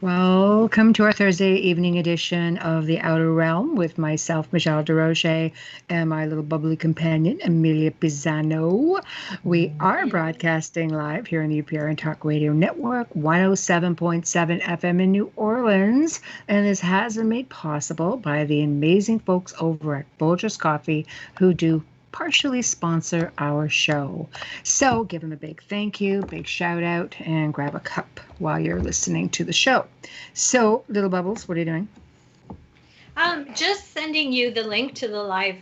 Welcome to our Thursday evening edition of The Outer Realm with myself, Michelle Desroches, and my little bubbly companion, Amelia Pisano. We are broadcasting live here on the UPR and Talk Radio Network, 107.7 FM in New Orleans, and this has been made possible by the amazing folks over at Folgers Coffee who do partially sponsor our show. So give them a big thank you, big shout out, and grab a cup while you're listening to the show. So, Little Bubbles, what are you doing? Just sending you the link to the live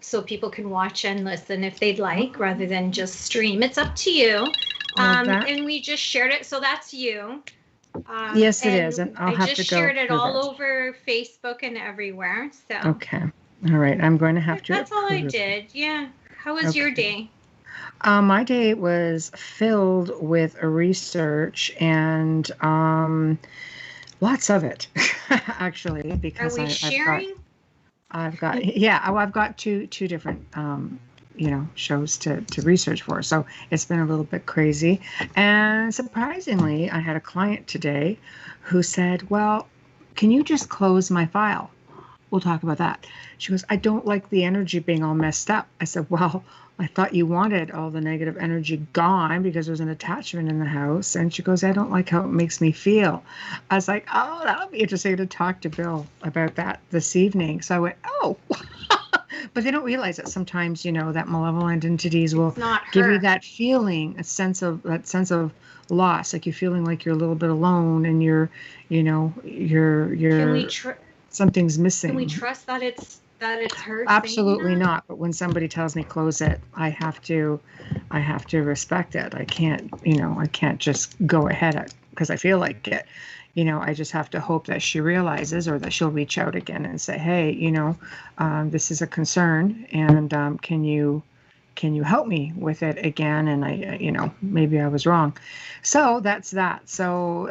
so people can watch and listen if they'd like, rather than just stream. It's up to you. And we just shared it, so that's you. Yes, it is. And I just shared it all over Facebook and everywhere. So okay. All right. I'm going to have to. That's all I did. Yeah. How was your day? My day was filled with research and lots of it, actually, because Are we sharing? I've got two different shows to research for. So it's been a little bit crazy. And surprisingly, I had a client today who said, well, can you just close my file? We'll talk about that. She goes, I don't like the energy being all messed up. I said, well, I thought you wanted all the negative energy gone because there's an attachment in the house. And she goes, I don't like how it makes me feel. I was like, oh, that'll be interesting to talk to Bill about that this evening. So I went, oh. But they don't realize that sometimes, that malevolent entities will give you that feeling, that sense of loss, like you're feeling like you're a little bit alone and you're something's missing. Can we trust that it's her? Absolutely not. But when somebody tells me close it, I have to respect it. I can't just go ahead because I feel like it. I just have to hope that she realizes, or that she'll reach out again and say, hey, this is a concern, and can you help me with it again? And I, maybe I was wrong. So that's that. So,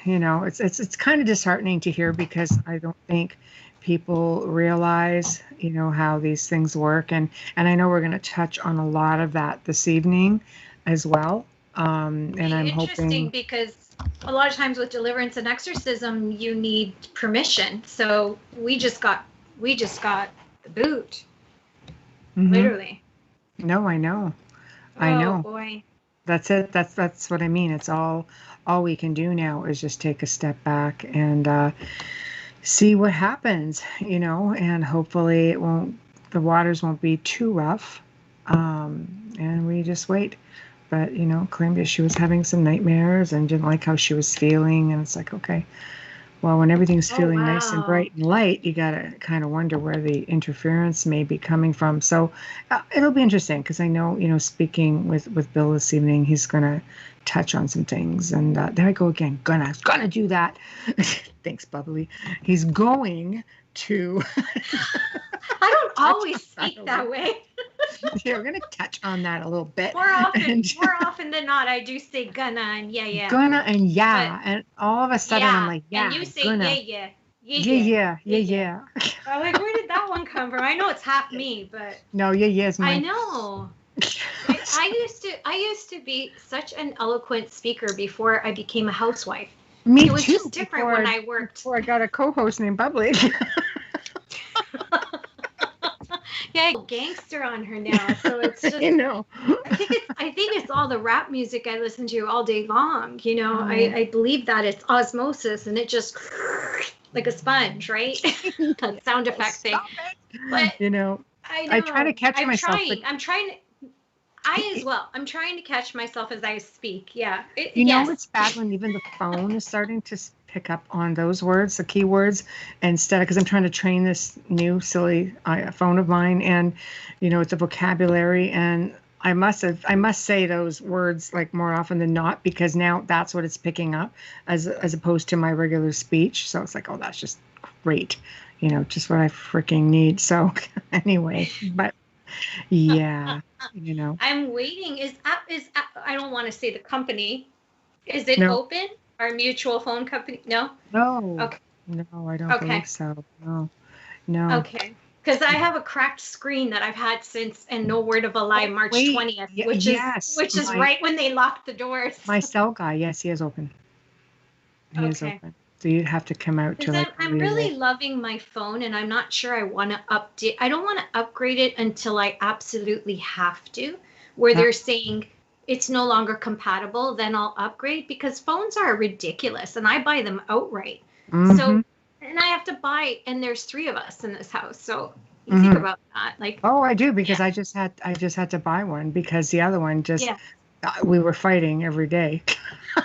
it's kind of disheartening to hear, because I don't think people realize, how these things work. And I know we're going to touch on a lot of that this evening as well. And I'm hoping, because a lot of times with deliverance and exorcism, you need permission. So we just got the boot, literally. No, I know. Oh boy. That's it. That's what I mean. It's all we can do now is just take a step back and see what happens, and hopefully the waters won't be too rough. And we just wait. But, claimed that she was having some nightmares and didn't like how she was feeling. And it's like, okay, well, when everything's feeling nice and bright and light, you got to kind of wonder where the interference may be coming from. So it'll be interesting, because I know, speaking with Bill this evening, he's going to touch on some things. And there I go again. Gonna do that. Thanks, Bubbly. He's going to. I don't always speak that way. Yeah, we're going to touch on that a little bit. More often than not, I do say gonna and yeah. Gonna and yeah. And all of a sudden, I'm like, yeah. And you say gonna. yeah. I'm like, where did that one come from? I know it's half me, but. No, yeah is mine. I know. I used to be such an eloquent speaker before I became a housewife. Me too. It was just different when I worked. Before I got a co-host named Bubbly. Yeah, gangster on her now. So it's just. I think it's all the rap music I listen to all day long. I believe that it's osmosis, and it just like a sponge, right? That sound effect thing. But I know. I try to catch myself. I'm trying to catch myself as I speak. Yeah. It's bad when even the phone is starting to pick up on those words, the keywords, instead, because I'm trying to train this new silly phone of mine, and it's a vocabulary, and I must say those words like more often than not, because now that's what it's picking up as opposed to my regular speech. So it's like, oh, that's just great, just what I freaking need. So anyway, but yeah, I'm waiting. Is I don't want to say the company. Is it open? Our mutual phone company? No? No. Okay. No, I don't believe so. No. Okay. Because I have a cracked screen that I've had since, and no word of a lie, March 20th, which is right when they locked the doors. My cell guy, yes, he is open. It is open. So you have to come out to like. I'm really loving my phone, and I'm not sure I want to update. I don't want to upgrade it until I absolutely have to, where they're saying it's no longer compatible. Then I'll upgrade, because phones are ridiculous, and I buy them outright. So, and I have to buy, and there's 3 of us in this house, so you think about that. Like, oh, I do, because I just had to buy one, because the other one just. Yeah. We were fighting every day.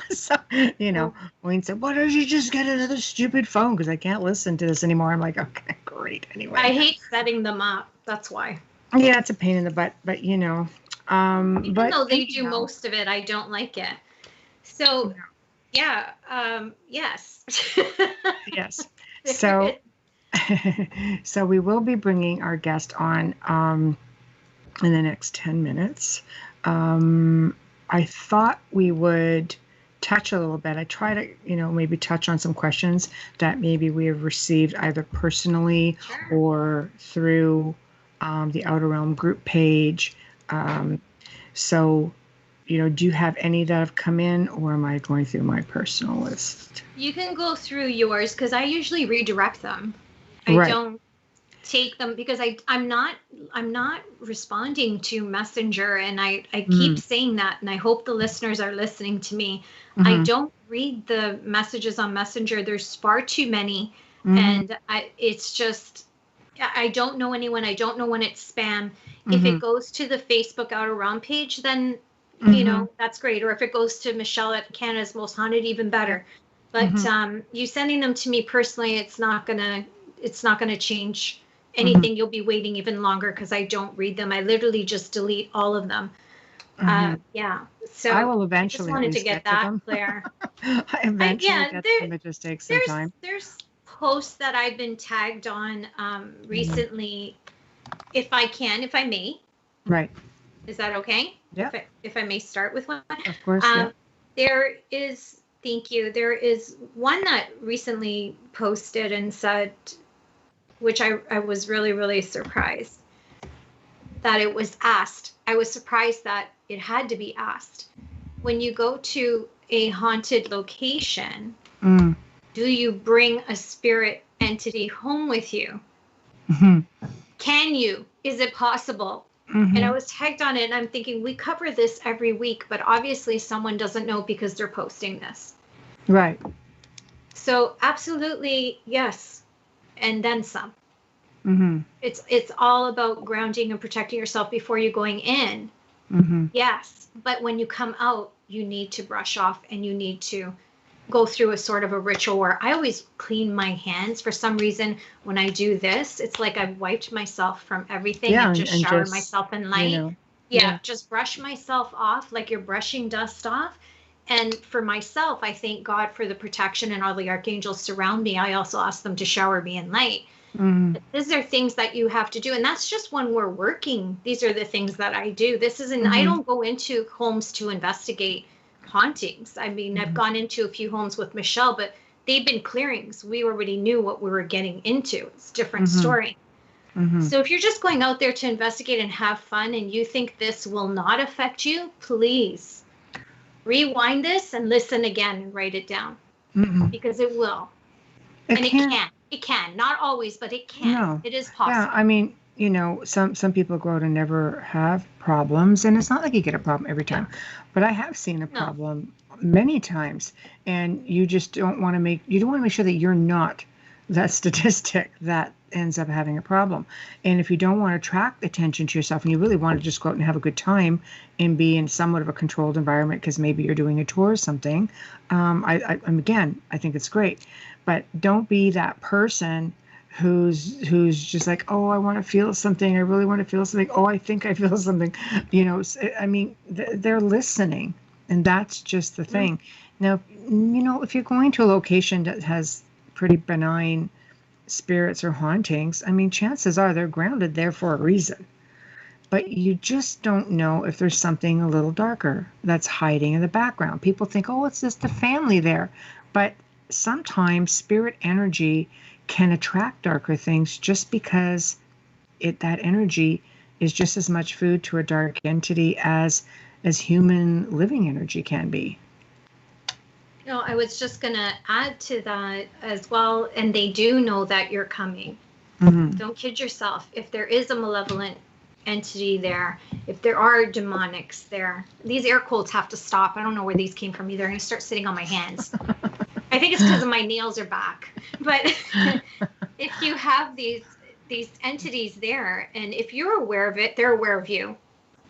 So, Wayne said, why don't you just get another stupid phone? Because I can't listen to this anymore. I'm like, okay, great. Anyway. I hate setting them up. That's why. Yeah, it's a pain in the butt. But, Even though they do most of it, I don't like it. So, yes. Yes. So we will be bringing our guest on in the next 10 minutes. I thought we would touch a little bit. I try to, maybe touch on some questions that maybe we have received either personally or through the Outer Realm group page. So, do you have any that have come in, or am I going through my personal list? You can go through yours, because I usually redirect them. I don't take them, because I'm not responding to Messenger, and I keep saying that, and I hope the listeners are listening to me. I don't read the messages on Messenger. There's far too many, and it's just, I don't know anyone. I don't know when it's spam. If it goes to the Facebook Outer Realm page, then that's great. Or if it goes to Michelle at Canada's Most Haunted, even better. But you sending them to me personally, it's not gonna change anything. You'll be waiting even longer, because I don't read them. I literally just delete all of them. So I will eventually. I just wanted to get that clear. I eventually get them. It just takes some time. There's posts that I've been tagged on recently. If I may. Right. Is that okay? Yeah. If I may start with one. Of course. There is. Thank you. There is one that recently posted and said, which I was really, really surprised that it was asked. I was surprised that it had to be asked. When you go to a haunted location, do you bring a spirit entity home with you? Can you? Is it possible? And I was tagged on it, and I'm thinking, we cover this every week, but obviously someone doesn't know because they're posting this. Right. So absolutely, yes. And then some. It's all about grounding and protecting yourself before you going in. Yes. But when you come out, you need to brush off, and you need to go through a sort of a ritual where I always clean my hands. For some reason, when I do this, it's like I've wiped myself from everything and just shower myself in light. Just brush myself off like you're brushing dust off. And for myself, I thank God for the protection, and all the archangels surround me. I also ask them to shower me in light. These are things that you have to do. And that's just when we're working. These are the things that I do. This isn't, I don't go into homes to investigate hauntings. I mean, I've gone into a few homes with Michelle, but they've been clearings. We already knew what we were getting into. It's a different story. So if you're just going out there to investigate and have fun, and you think this will not affect you, please rewind this and listen again and write it down, because it will. It can. Not always, but it can. No. It is possible. Yeah, I mean, some people go out and never have problems, and it's not like you get a problem every time. But I have seen a problem many times, and you just don't want to make sure that you're not that statistic that ends up having a problem. And if you don't want to attract attention to yourself, and you really want to just go out and have a good time and be in somewhat of a controlled environment, because maybe you're doing a tour or something, I think it's great. But don't be that person who's just like, oh, I want to feel something. I really want to feel something. Oh, I think I feel something. I mean, they're listening, and that's just the thing. Now, if you're going to a location that has pretty benign spirits or hauntings, I mean, chances are they're grounded there for a reason. But you just don't know if there's something a little darker that's hiding in the background. People think, oh, it's just a family there. But sometimes spirit energy can attract darker things, just because that energy is just as much food to a dark entity as human living energy can be. No, I was just going to add to that as well. And they do know that you're coming. Mm-hmm. Don't kid yourself. If there is a malevolent entity there, if there are demonics there, these air quotes have to stop. I don't know where these came from either. I'm going to start sitting on my hands. I think it's because my nails are back. But if you have these entities there, and if you're aware of it, they're aware of you.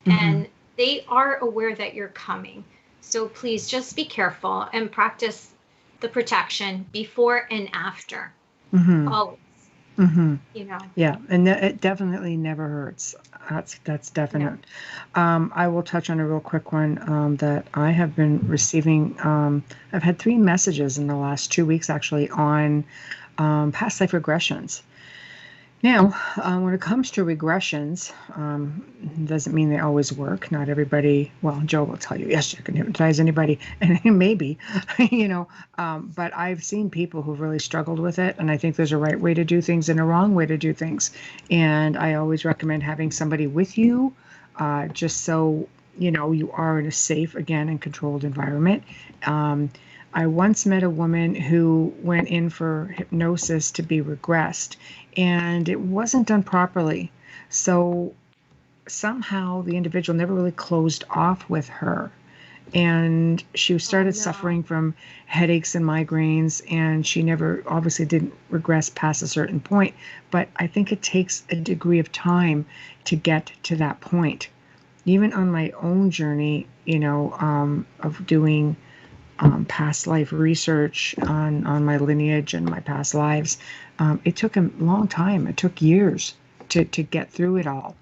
Mm-hmm. And they are aware that you're coming. So please just be careful and practice the protection before and after. Mm-hmm. Always. Mm-hmm. You know. Yeah, and it definitely never hurts. That's definite. Yeah. I will touch on a real quick one that I have been receiving. I've had 3 messages in the last 2 weeks actually on past life regressions. Now, when it comes to regressions, doesn't mean they always work. Not everybody, well, Joe will tell you, yes, you can hypnotize anybody, and maybe, but I've seen people who've really struggled with it, and I think there's a right way to do things and a wrong way to do things. And I always recommend having somebody with you, just so, you are in a safe, again, and controlled environment. I once met a woman who went in for hypnosis to be regressed, and it wasn't done properly. So somehow the individual never really closed off with her. And she started suffering from headaches and migraines, and she never obviously didn't regress past a certain point. But I think it takes a degree of time to get to that point. Even on my own journey, of doing past life research on my lineage and my past lives, it took a long time. It took years to get through it all.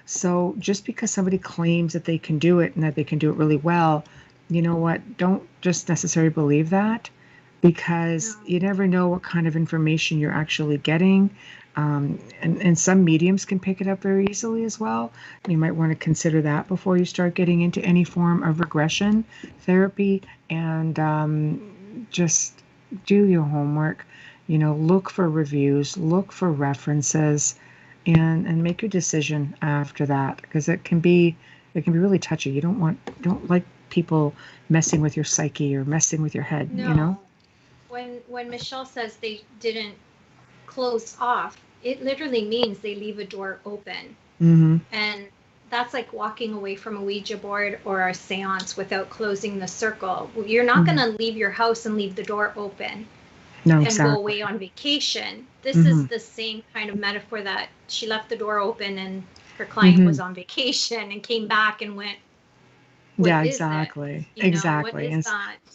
So just because somebody claims that they can do it and that they can do it really well, you know what? Don't just necessarily believe that, because you never know what kind of information you're actually getting. And some mediums can pick it up very easily as well. You might want to consider that before you start getting into any form of regression therapy, and just do your homework. Look for reviews, look for references, and make your decision after that, because it can be really touchy. You don't like people messing with your psyche or messing with your head. No. When Michelle says they didn't close off, it literally means they leave a door open. Mm-hmm. And that's like walking away from a Ouija board or a seance without closing the circle. You're not going to leave your house and leave the door open and go away on vacation. This is the same kind of metaphor that she left the door open and her client was on vacation and came back and went, exactly. Exactly. And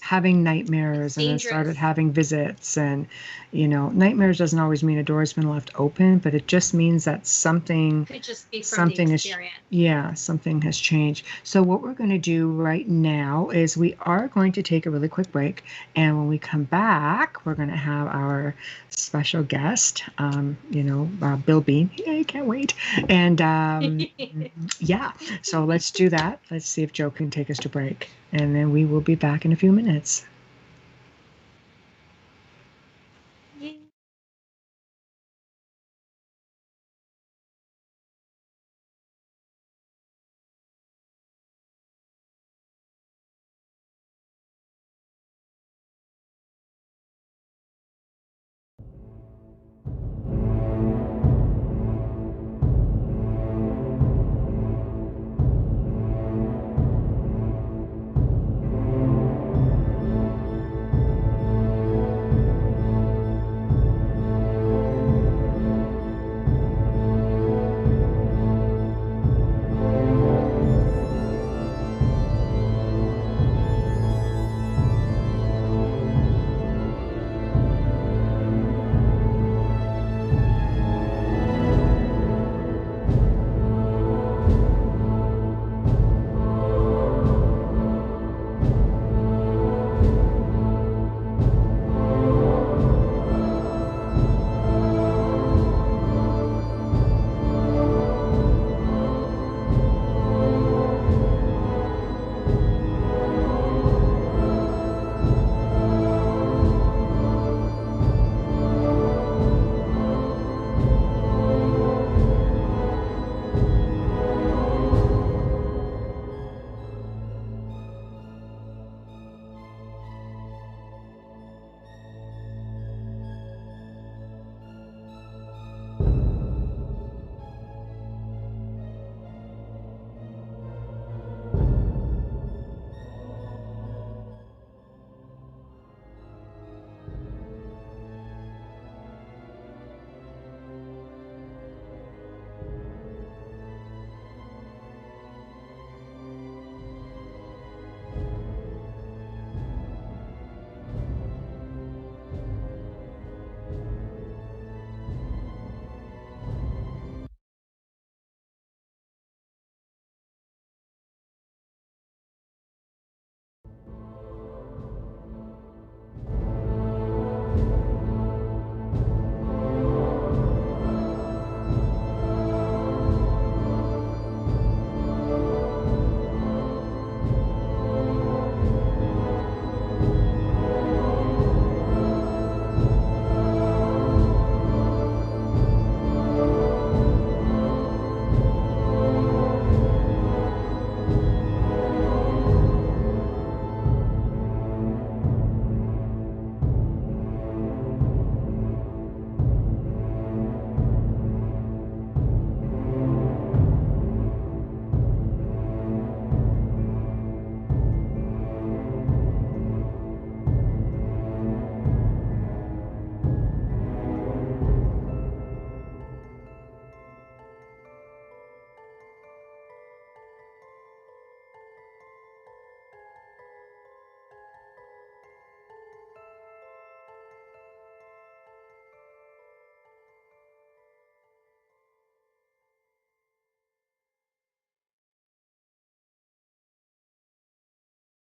having nightmares, and then started having visits, and nightmares doesn't always mean a door has been left open, but it just means that something could just be from the experience. Something has changed. So what we're going to do right now is we are going to take a really quick break, and when we come back, we're going to have our special guest, Bill Bean. Yay, can't wait. And so let's do that. Let's see if Joe can take us to break, and then we will be back in a few minutes.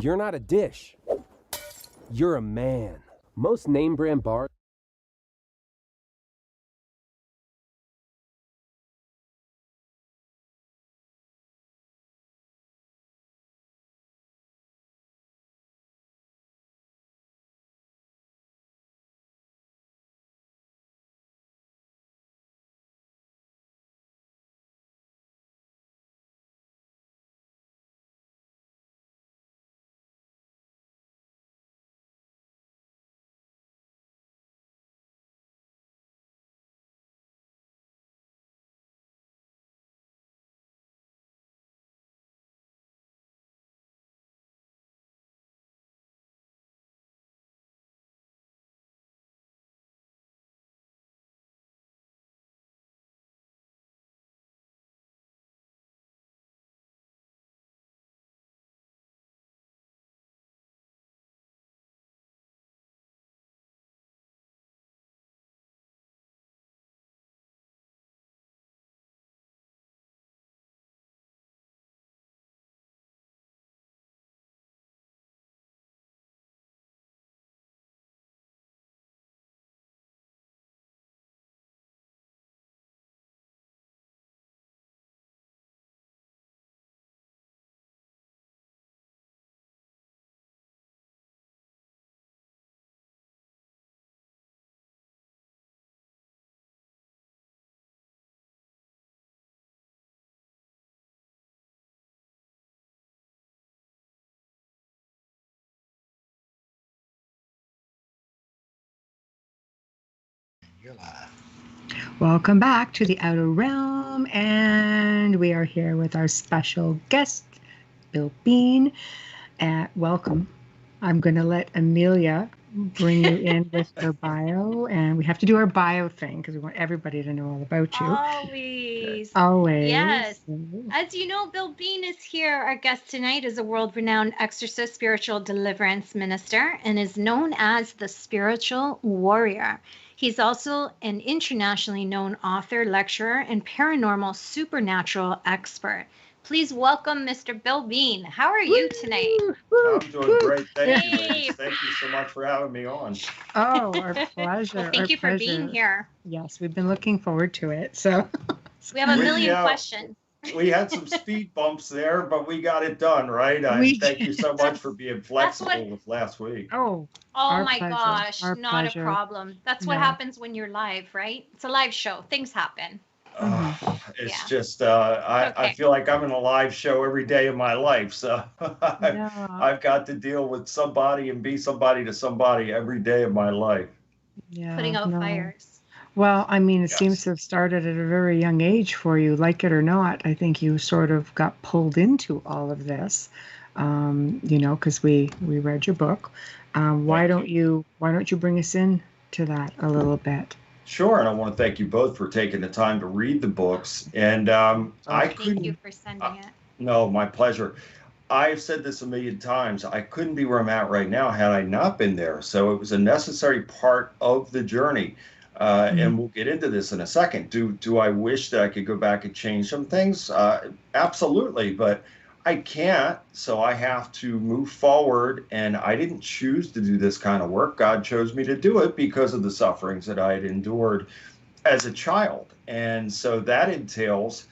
You're not a dish. You're a man. Most name brand bars. You're live. Welcome back to the Outer Realm, and we are here with our special guest, Bill Bean. Welcome. I'm going to let Amelia bring you in with her bio, and we have to do our bio thing because we want everybody to know all about you. Always. Always. Yes. As you know, Bill Bean is here. Our guest tonight is a world-renowned exorcist, spiritual deliverance minister, and is known as the spiritual warrior. He's also an internationally known author, lecturer, and paranormal supernatural expert. Please welcome Mr. Bill Bean. How are you tonight? I'm doing great. Thank you, ladies. Thank you so much for having me on. Oh, our pleasure. Well, thank you for being here. Yes, we've been looking forward to it. So we have a million questions. We had some speed bumps there, but we got it done, right? Thank you so much for being flexible with last week. Oh my gosh, not a problem. That's what happens when you're live, right? It's a live show. Things happen. It's just, I feel like I'm in a live show every day of my life. So I've got to deal with somebody and be somebody to somebody every day of my life. Yeah, putting out fires. Well, I mean, it seems to have started at a very young age for you, like it or not. I think you sort of got pulled into all of this, because we read your book. Why don't you bring us in to that a little bit? Sure, and I want to thank you both for taking the time to read the books. And thank you for sending it. No, my pleasure. I've said this a million times. I couldn't be where I'm at right now had I not been there. So it was a necessary part of the journey. And we'll get into this in a second. Do I wish that I could go back and change some things? Absolutely, but I can't. So I have to move forward. And I didn't choose to do this kind of work. God chose me to do it because of the sufferings that I had endured as a child. And so that entails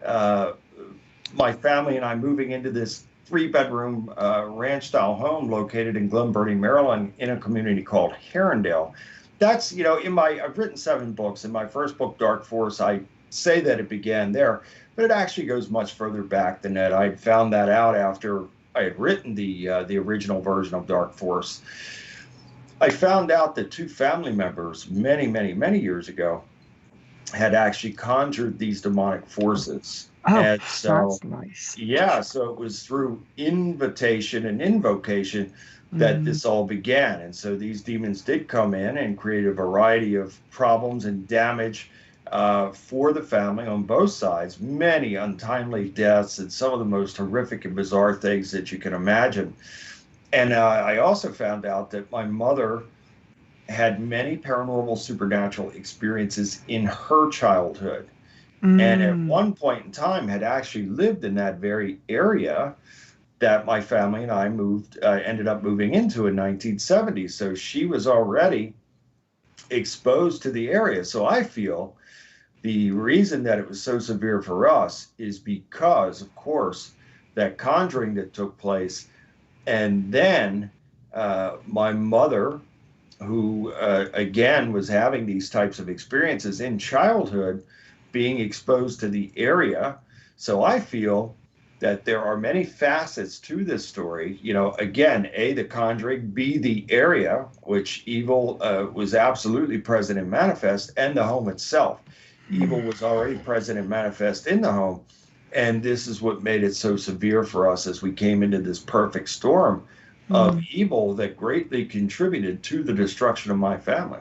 my family and I moving into this 3-bedroom ranch-style home located in Glen Burnie, Maryland, in a community called Herondale. That's, I've written 7 books. In my first book, Dark Force, I say that it began there, but it actually goes much further back than that. I found that out after I had written the original version of Dark Force. I found out that 2 family members many, many, many years ago had actually conjured these demonic forces. Oh, and so, that's nice. Yeah, so it was through invitation and invocation that this all began. And so these demons did come in and create a variety of problems and damage for the family on both sides, many untimely deaths and some of the most horrific and bizarre things that you can imagine. And I also found out that my mother had many paranormal supernatural experiences in her childhood. And at one point in time had actually lived in that very area that my family and I ended up moving into in 1970. So she was already exposed to the area. So I feel the reason that it was so severe for us is because, of course, that conjuring that took place. And then my mother, who again was having these types of experiences in childhood, being exposed to the area. So I feel that there are many facets to this story. You know, again, A, the conjuring, B, the area, which evil was absolutely present and manifest, and the home itself. Evil was already present and manifest in the home. And this is what made it so severe for us as we came into this perfect storm of evil that greatly contributed to the destruction of my family.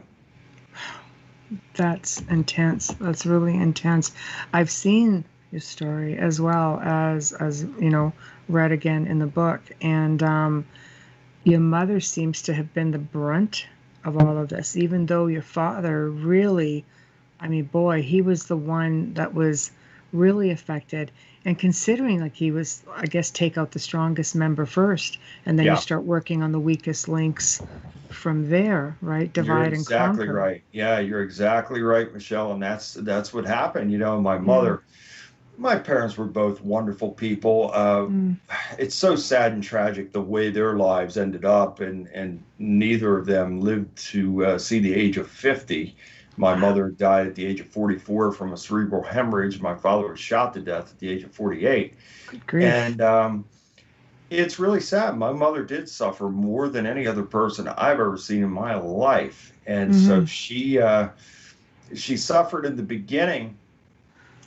That's intense. That's really intense. I've seen your story as well as you know, read again in the book, and your mother seems to have been the brunt of all of this, even though your father really, I mean, boy, he was the one that was really affected. And considering, like, he was, I guess, take out the strongest member first, and then you start working on the weakest links from there, right? Divide and conquer. You're exactly right. Yeah, you're exactly right, Michelle. And that's what happened. You know, my mother, my parents were both wonderful people. It's so sad and tragic the way their lives ended up, and neither of them lived to see the age of 50. My mother died at the age of 44 from a cerebral hemorrhage. My father was shot to death at the age of 48. Good grief. And it's really sad. My mother did suffer more than any other person I've ever seen in my life. And so she suffered in the beginning.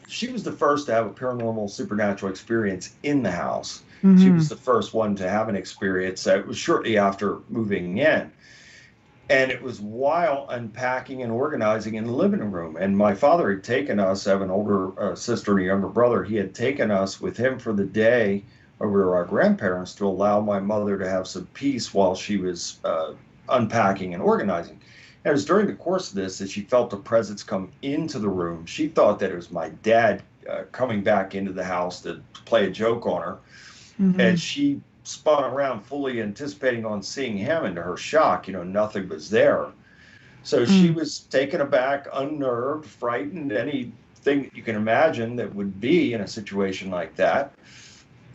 She was the first to have a paranormal supernatural experience in the house. She was the first one to have an experience. It was shortly after moving in. And it was while unpacking and organizing in the living room. And my father had taken us, I have an older sister and a younger brother. He had taken us with him for the day over to our grandparents to allow my mother to have some peace while she was unpacking and organizing. And it was during the course of this that she felt a presence come into the room. She thought that it was my dad coming back into the house to play a joke on her. And she spun around fully anticipating on seeing him, and to her shock, you know, nothing was there. So she was taken aback, unnerved, frightened, anything that you can imagine that would be in a situation like that,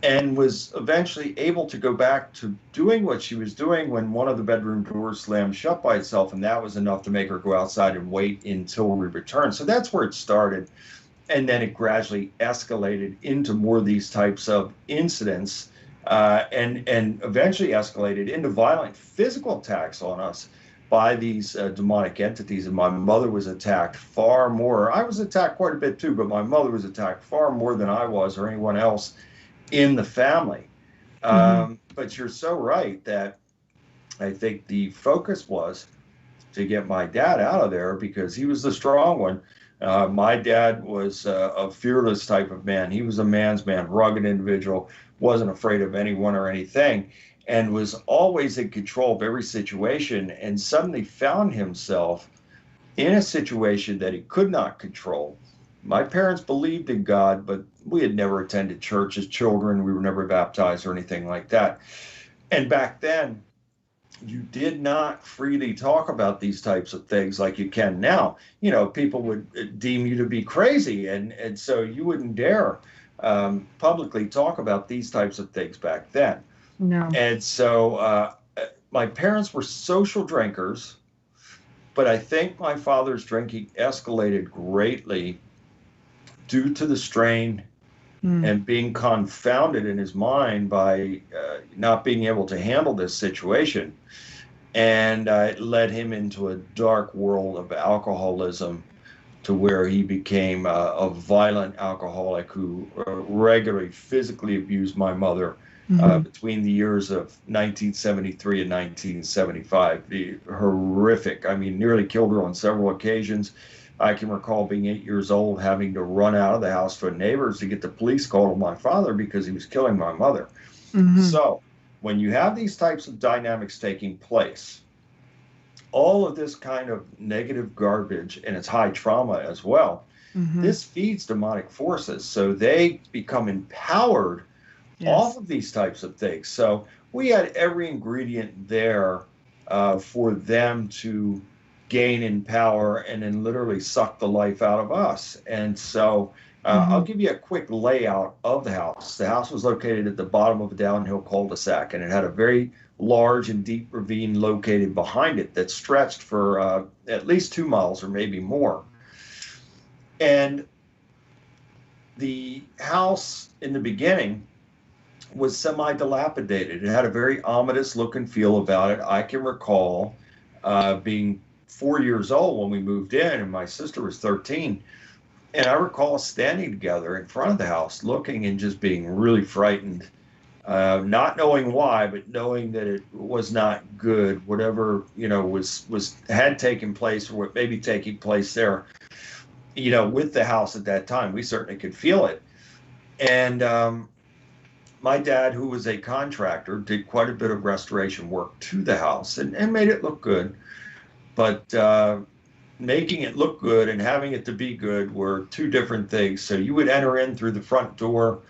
and was eventually able to go back to doing what she was doing when one of the bedroom doors slammed shut by itself, and that was enough to make her go outside and wait until we returned. So that's where it started, and then it gradually escalated into more of these types of incidents. And eventually escalated into violent physical attacks on us by these demonic entities. And my mother was attacked far more. I was attacked quite a bit too, but my mother was attacked far more than I was or anyone else in the family. But you're so right that I think the focus was to get my dad out of there because he was the strong one. My dad was a fearless type of man. He was a man's man, rugged individual, wasn't afraid of anyone or anything, and was always in control of every situation, and suddenly found himself in a situation that he could not control. My parents believed in God, but we had never attended church as children. We were never baptized or anything like that. And back then, you did not freely talk about these types of things like you can now. You know, people would deem you to be crazy, and so you wouldn't dare publicly talk about these types of things back then. No. And so my parents were social drinkers, but I think my father's drinking escalated greatly due to the strain and being confounded in his mind by not being able to handle this situation. And it led him into a dark world of alcoholism, to where he became a violent alcoholic who regularly physically abused my mother between the years of 1973 and 1975. Horrific. I mean, nearly killed her on several occasions. I can recall being 8 years old, having to run out of the house to neighbors to get the police called on my father because he was killing my mother. So when you have these types of dynamics taking place, all of this kind of negative garbage, and it's high trauma as well, this feeds demonic forces. So they become empowered off of these types of things. So we had every ingredient there for them to gain in power and then literally suck the life out of us. And so I'll give you a quick layout of the house. The house was located at the bottom of a downhill cul-de-sac, and it had a very large and deep ravine located behind it that stretched for at least 2 miles or maybe more. And the house in the beginning was semi-dilapidated. It had a very ominous look and feel about it. I can recall being 4 years old when we moved in, and my sister was 13. And I recall standing together in front of the house, looking and just being really frightened, not knowing why, but knowing that it was not good. Whatever had taken place, or what may be taking place there, with the house at that time, we certainly could feel it. And my dad, who was a contractor, did quite a bit of restoration work to the house and made it look good. But making it look good and having it to be good were two different things. So you would enter in through the front door,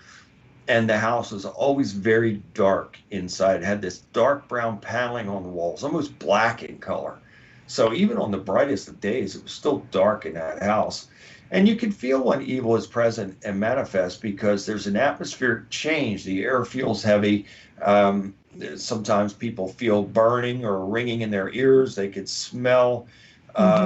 and the house was always very dark inside. It had this dark brown paneling on the walls, almost black in color. So even on the brightest of days, it was still dark in that house. And you can feel when evil is present and manifest because there's an atmospheric change. The air feels heavy. Sometimes people feel burning or ringing in their ears. They could smell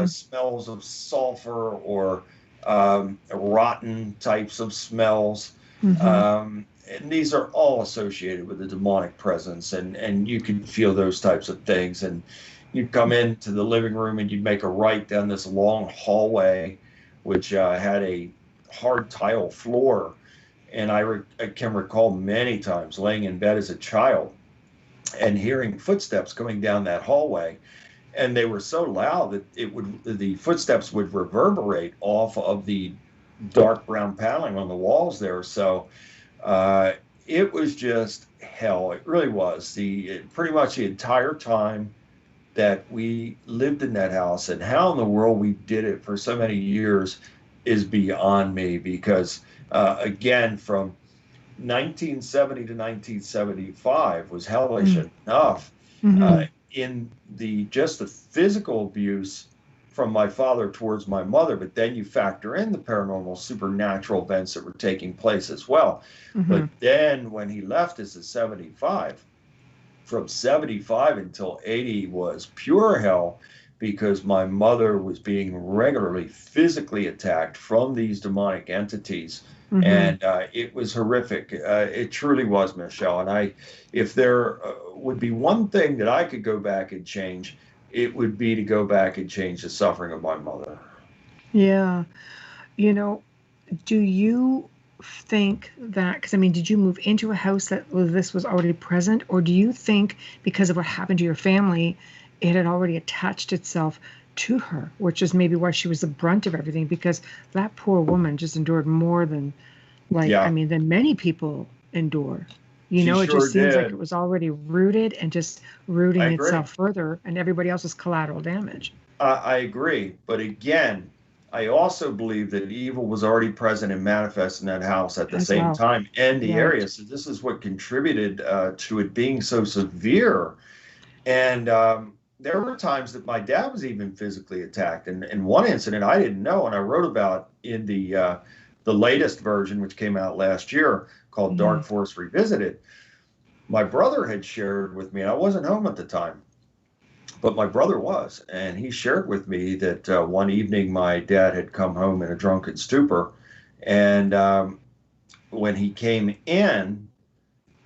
smells of sulfur or rotten types of smells. And these are all associated with the demonic presence, and you can feel those types of things. And you'd come into the living room and you'd make a right down this long hallway, which had a hard tile floor. And I can recall many times laying in bed as a child and hearing footsteps coming down that hallway. And they were so loud that the footsteps would reverberate off of the dark brown paneling on the walls there. So it was just hell. It really was. Pretty much the entire time that we lived in that house, and how in the world we did it for so many years is beyond me, because again, from 1970 to 1975 was hellish enough. In just the physical abuse from my father towards my mother, but then you factor in the paranormal supernatural events that were taking place as well. But then when he left us at 75, from 75 until 80 was pure hell, because my mother was being regularly physically attacked from these demonic entities. And it was horrific. It truly was, Michelle. And if there would be one thing that I could go back and change, it would be to go back and change the suffering of my mother. Yeah. Do you think that, because did you move into a house that this was already present, or do you think because of what happened to your family, it had already attached itself to her, which is maybe why she was the brunt of everything, because that poor woman just endured more than than many people endure. It just seems like it was already rooted and just rooting itself further, and everybody else's collateral damage. I agree. But again, I also believe that evil was already present and manifest in that house at the same time and the area. So this is what contributed to it being so severe. And there were times that my dad was even physically attacked. And one incident I didn't know, and I wrote about in the latest version, which came out last year, called Dark Force Revisited. My brother had shared with me, and I wasn't home at the time, but my brother was, and he shared with me that one evening my dad had come home in a drunken stupor, and when he came in,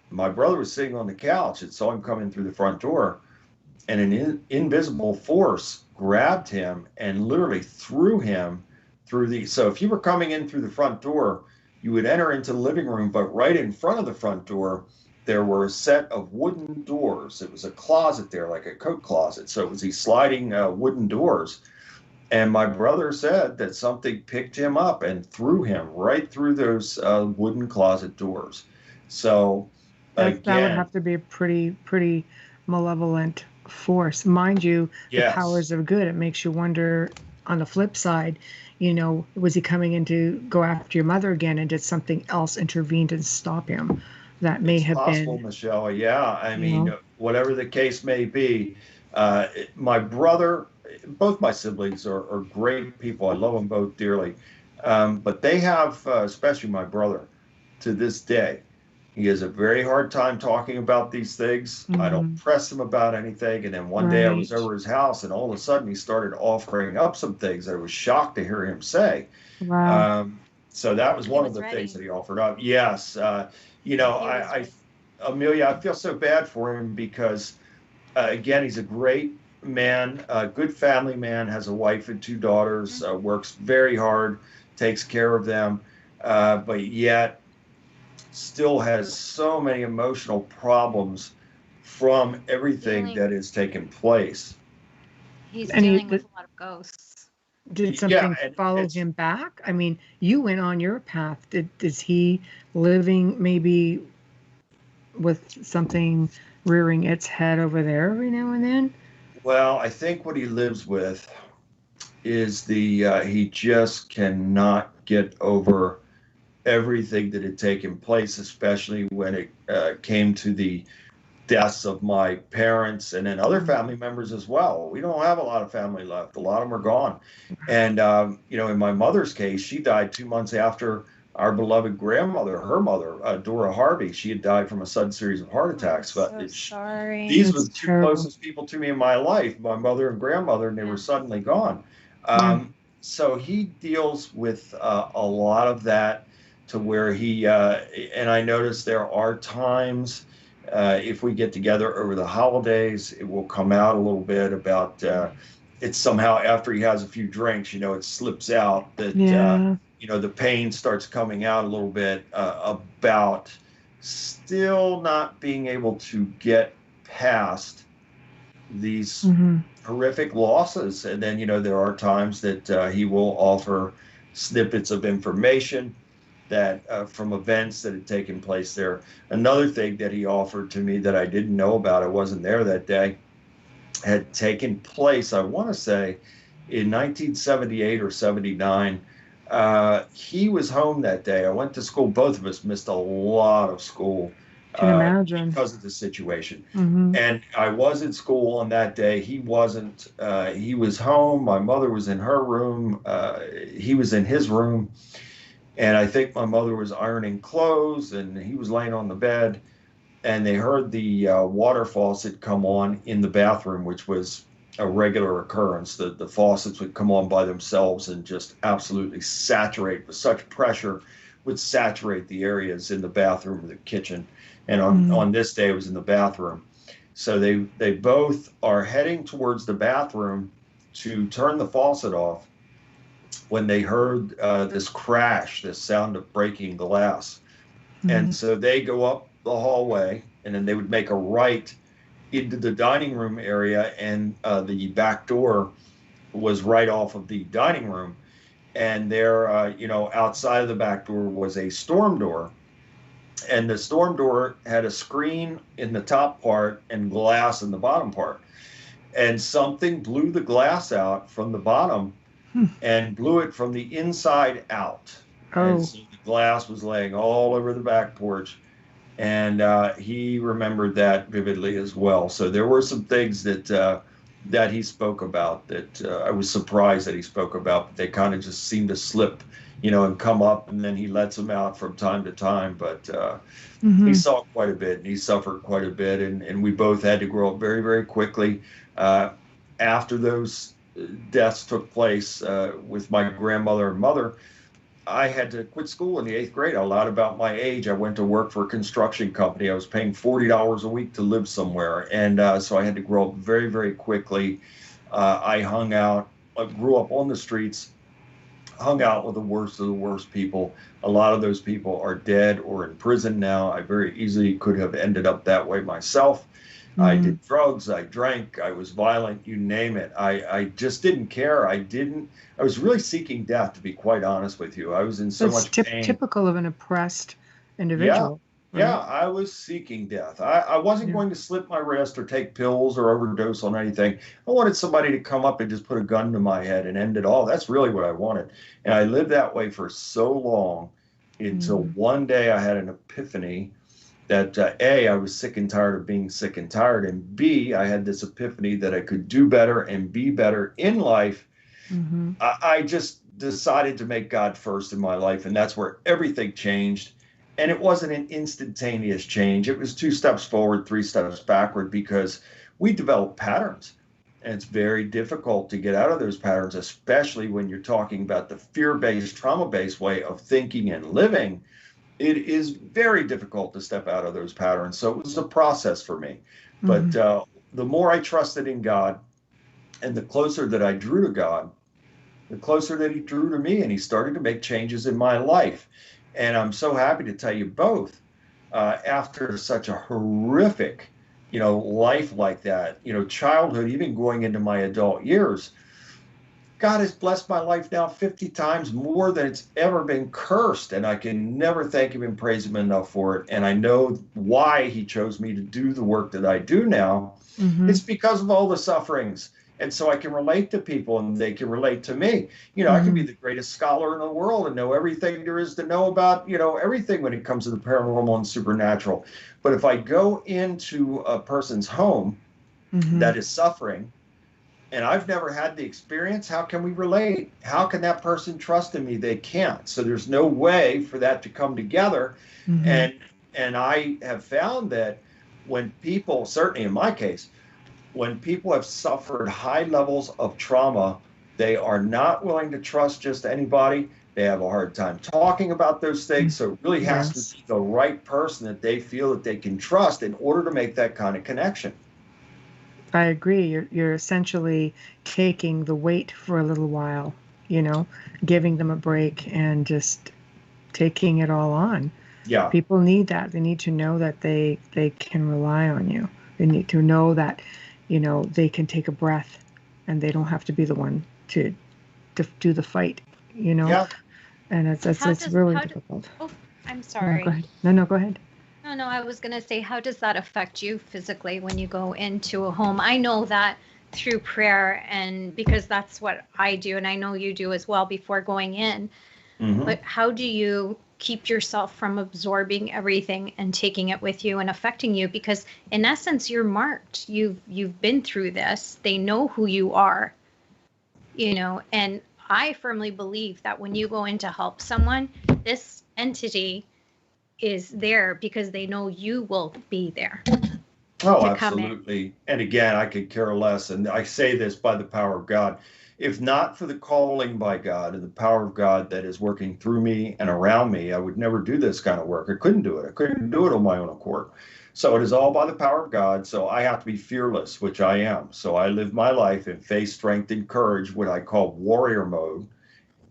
my brother was sitting on the couch and saw him come in through the front door, and an invisible force grabbed him and literally threw him through so if you were coming in through the front door, you would enter into the living room, but right in front of the front door, there were a set of wooden doors. It was a closet there, like a coat closet. So it was these sliding wooden doors. And my brother said that something picked him up and threw him right through those wooden closet doors. So that would have to be a pretty malevolent force. Mind you, the powers of good, it makes you wonder on the flip side, was he coming in to go after your mother again, and did something else intervene to stop him? that may It's have possible, been. Michelle. Yeah, I You mean, know? whatever the case may be, my brother, both my siblings are great people. I love them both dearly. But they have, especially my brother, to this day, he has a very hard time talking about these things. I don't press him about anything. And then one day I was Right. over his house, and all of a sudden he started offering up some things I was shocked to hear him say. Wow. So that was He one of was the things ready. that he offered up. Yes. You know, He was I, ready. Amelia, I feel so bad for him because, again, he's a great man, a good family man, has a wife and two daughters, works very hard, takes care of them, but yet still has so many emotional problems from everything Dealing, that has taken place. he's And dealing with a lot of ghosts. did Yeah, something and follow it's him back? I mean, you went on your path. Is he living maybe with something rearing its head over there every now and then? well, I think what he lives with is he just cannot get over everything that had taken place, especially when it came to the deaths of my parents and then other family members as well. We don't have a lot of family left. A lot of them are gone. And, you know, in my mother's case, she died 2 months after our beloved grandmother, her mother, Dora Harvey. She had died from a sudden series of heart attacks. But So sorry. these were That's the two terrible. closest people to me in my life, my mother and grandmother, and they were suddenly gone. Yeah. So he deals with a lot of that to where and I notice there are times if we get together over the holidays, it will come out a little bit about it's somehow after he has a few drinks, you know, it slips out that, Yeah. you know, the pain starts coming out a little bit about still not being able to get past these horrific losses. And then, you know, there are times that he will offer snippets of information that from events that had taken place there. Another thing that he offered to me that I didn't know about, I wasn't there that day, had taken place, I want to say, in 1978 or 79. He was home that day. I went to school. Both of us missed a lot of school Can imagine. because of the situation. Mm-hmm. And I was in school on that day. He wasn't. He was home. My mother was in her room. He was in his room. And I think my mother was ironing clothes and he was laying on the bed. And they heard the water faucet come on in the bathroom, which was a regular occurrence. The faucets would come on by themselves and just absolutely saturate with such pressure, would saturate the areas in the bathroom or the kitchen. And on this day, it was in the bathroom. So they both are heading towards the bathroom to turn the faucet off when they heard this crash, this sound of breaking glass. And so they go up the hallway, and then they would make a right into the dining room area, and the back door was right off of the dining room. And there, you know, outside of the back door was a storm door, and the storm door had a screen in the top part and glass in the bottom part. And something blew the glass out from the bottom and blew it from the inside out. And so the glass was laying all over the back porch. And he remembered that vividly as well. So there were some things that he spoke about that I was surprised that he spoke about, but they kind of just seemed to slip, you know, and come up, and then he lets them out from time to time. But he saw quite a bit, and he suffered quite a bit, and we both had to grow up very, very quickly. After those deaths took place with my grandmother and mother, I had to quit school in the 8th grade. I lied about my age. I went to work for a construction company. I was paying $40 a week to live somewhere. And so I had to grow up very, very quickly. I grew up on the streets, hung out with the worst of the worst people. A lot of those people are dead or in prison now. I very easily could have ended up that way myself. I did drugs, I drank, I was violent, you name it. I just didn't care. I was really seeking death, to be quite honest with you. I was in so much pain. Typical of an oppressed individual. Yeah, I was seeking death. I wasn't going to slit my wrist or take pills or overdose on anything. I wanted somebody to come up and just put a gun to my head and end it all. That's really what I wanted. And I lived that way for so long until one day I had an epiphany. that A, I was sick and tired of being sick and tired, and B, I had this epiphany that I could do better and be better in life. I just decided to make God first in my life, and that's where everything changed. And it wasn't an instantaneous change. It was 2 steps forward, 3 steps backward, because we develop patterns. And it's very difficult to get out of those patterns, especially when you're talking about the fear-based, trauma-based way of thinking and living. It is very difficult to step out of those patterns. So it was a process for me. But the more I trusted in God and the closer that I drew to God, the closer that he drew to me, and he started to make changes in my life. And I'm so happy to tell you both, after such a horrific, life like that, childhood, even going into my adult years, God has blessed my life now 50 times more than it's ever been cursed. And I can never thank him and praise him enough for it. And I know why he chose me to do the work that I do now. It's because of all the sufferings. And so I can relate to people and they can relate to me. I can be the greatest scholar in the world and know everything there is to know about, everything when it comes to the paranormal and supernatural. But if I go into a person's home that is suffering, and I've never had the experience, how can we relate? How can that person trust in me? They can't. So there's no way for that to come together. And I have found that when people, certainly in my case, when people have suffered high levels of trauma, they are not willing to trust just anybody. They have a hard time talking about those things. So it really has to be the right person that they feel that they can trust in order to make that kind of connection. I agree. You're essentially taking the weight for a little while, giving them a break and just taking it all on. Yeah. People need that. They need to know that they can rely on you. They need to know that, they can take a breath and they don't have to be the one to do the fight, Yeah. And it's really difficult. Oh, I'm sorry. No, go ahead. No, go ahead. No, I was going to say, how does that affect you physically when you go into a home? I know that through prayer, and because that's what I do, and I know you do as well before going in. But how do you keep yourself from absorbing everything and taking it with you and affecting you? Because in essence, you're marked. You've been through this. They know who you are, and I firmly believe that when you go in to help someone, this entity is there because they know you will be there. Oh, absolutely. And again, I could care less. And I say this by the power of God. If not for the calling by God and the power of God that is working through me and around me, I would never do this kind of work. I couldn't do it. I couldn't do it on my own accord. So it is all by the power of God. So I have to be fearless, which I am. So I live my life in faith, strength, and courage, what I call warrior mode.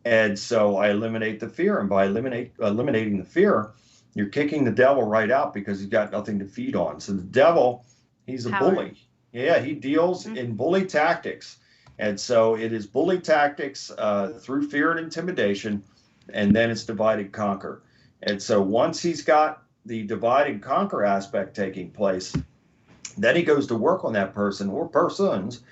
And so I eliminate the fear. And by eliminating the fear, you're kicking the devil right out because he's got nothing to feed on. So the devil, he's a bully. Yeah, he deals in bully tactics. And so it is bully tactics through fear and intimidation, and then it's divide and conquer. And so once he's got the divide and conquer aspect taking place, then he goes to work on that person or persons.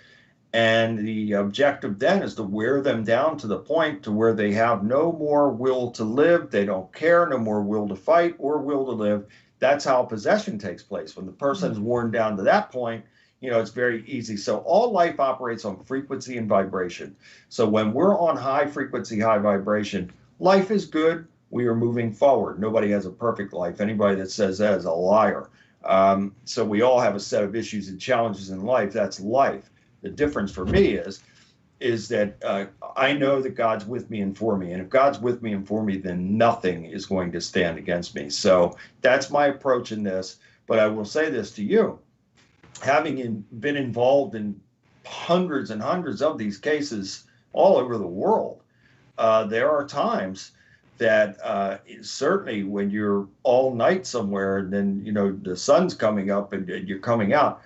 And the objective then is to wear them down to the point to where they have no more will to live. They don't care, no more will to fight or will to live. That's how possession takes place. When the person's worn down to that point, it's very easy. So all life operates on frequency and vibration. So when we're on high frequency, high vibration, life is good. We are moving forward. Nobody has a perfect life. Anybody that says that is a liar. So we all have a set of issues and challenges in life. That's life. The difference for me is that I know that God's with me and for me. And if God's with me and for me, then nothing is going to stand against me. So that's my approach in this. But I will say this to you. Having been involved in hundreds and hundreds of these cases all over the world, there are times that certainly when you're all night somewhere and then, the sun's coming up and you're coming out,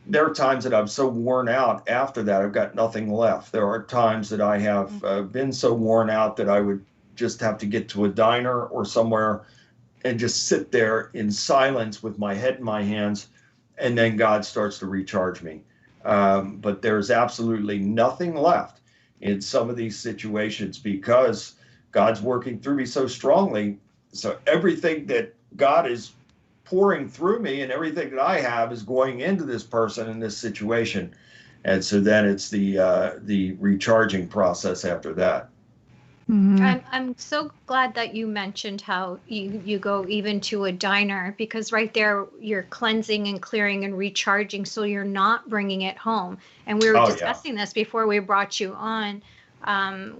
there are times that I'm so worn out after that, I've got nothing left. There are times that I have been so worn out that I would just have to get to a diner or somewhere and just sit there in silence with my head in my hands. And then God starts to recharge me. But there's absolutely nothing left in some of these situations because God's working through me so strongly. So everything that God is pouring through me, and everything that I have is going into this person in this situation. And so then it's the recharging process after that. Mm-hmm. I'm so glad that you mentioned how you go even to a diner, because right there you're cleansing and clearing and recharging, so you're not bringing it home. And we were discussing this before we brought you on,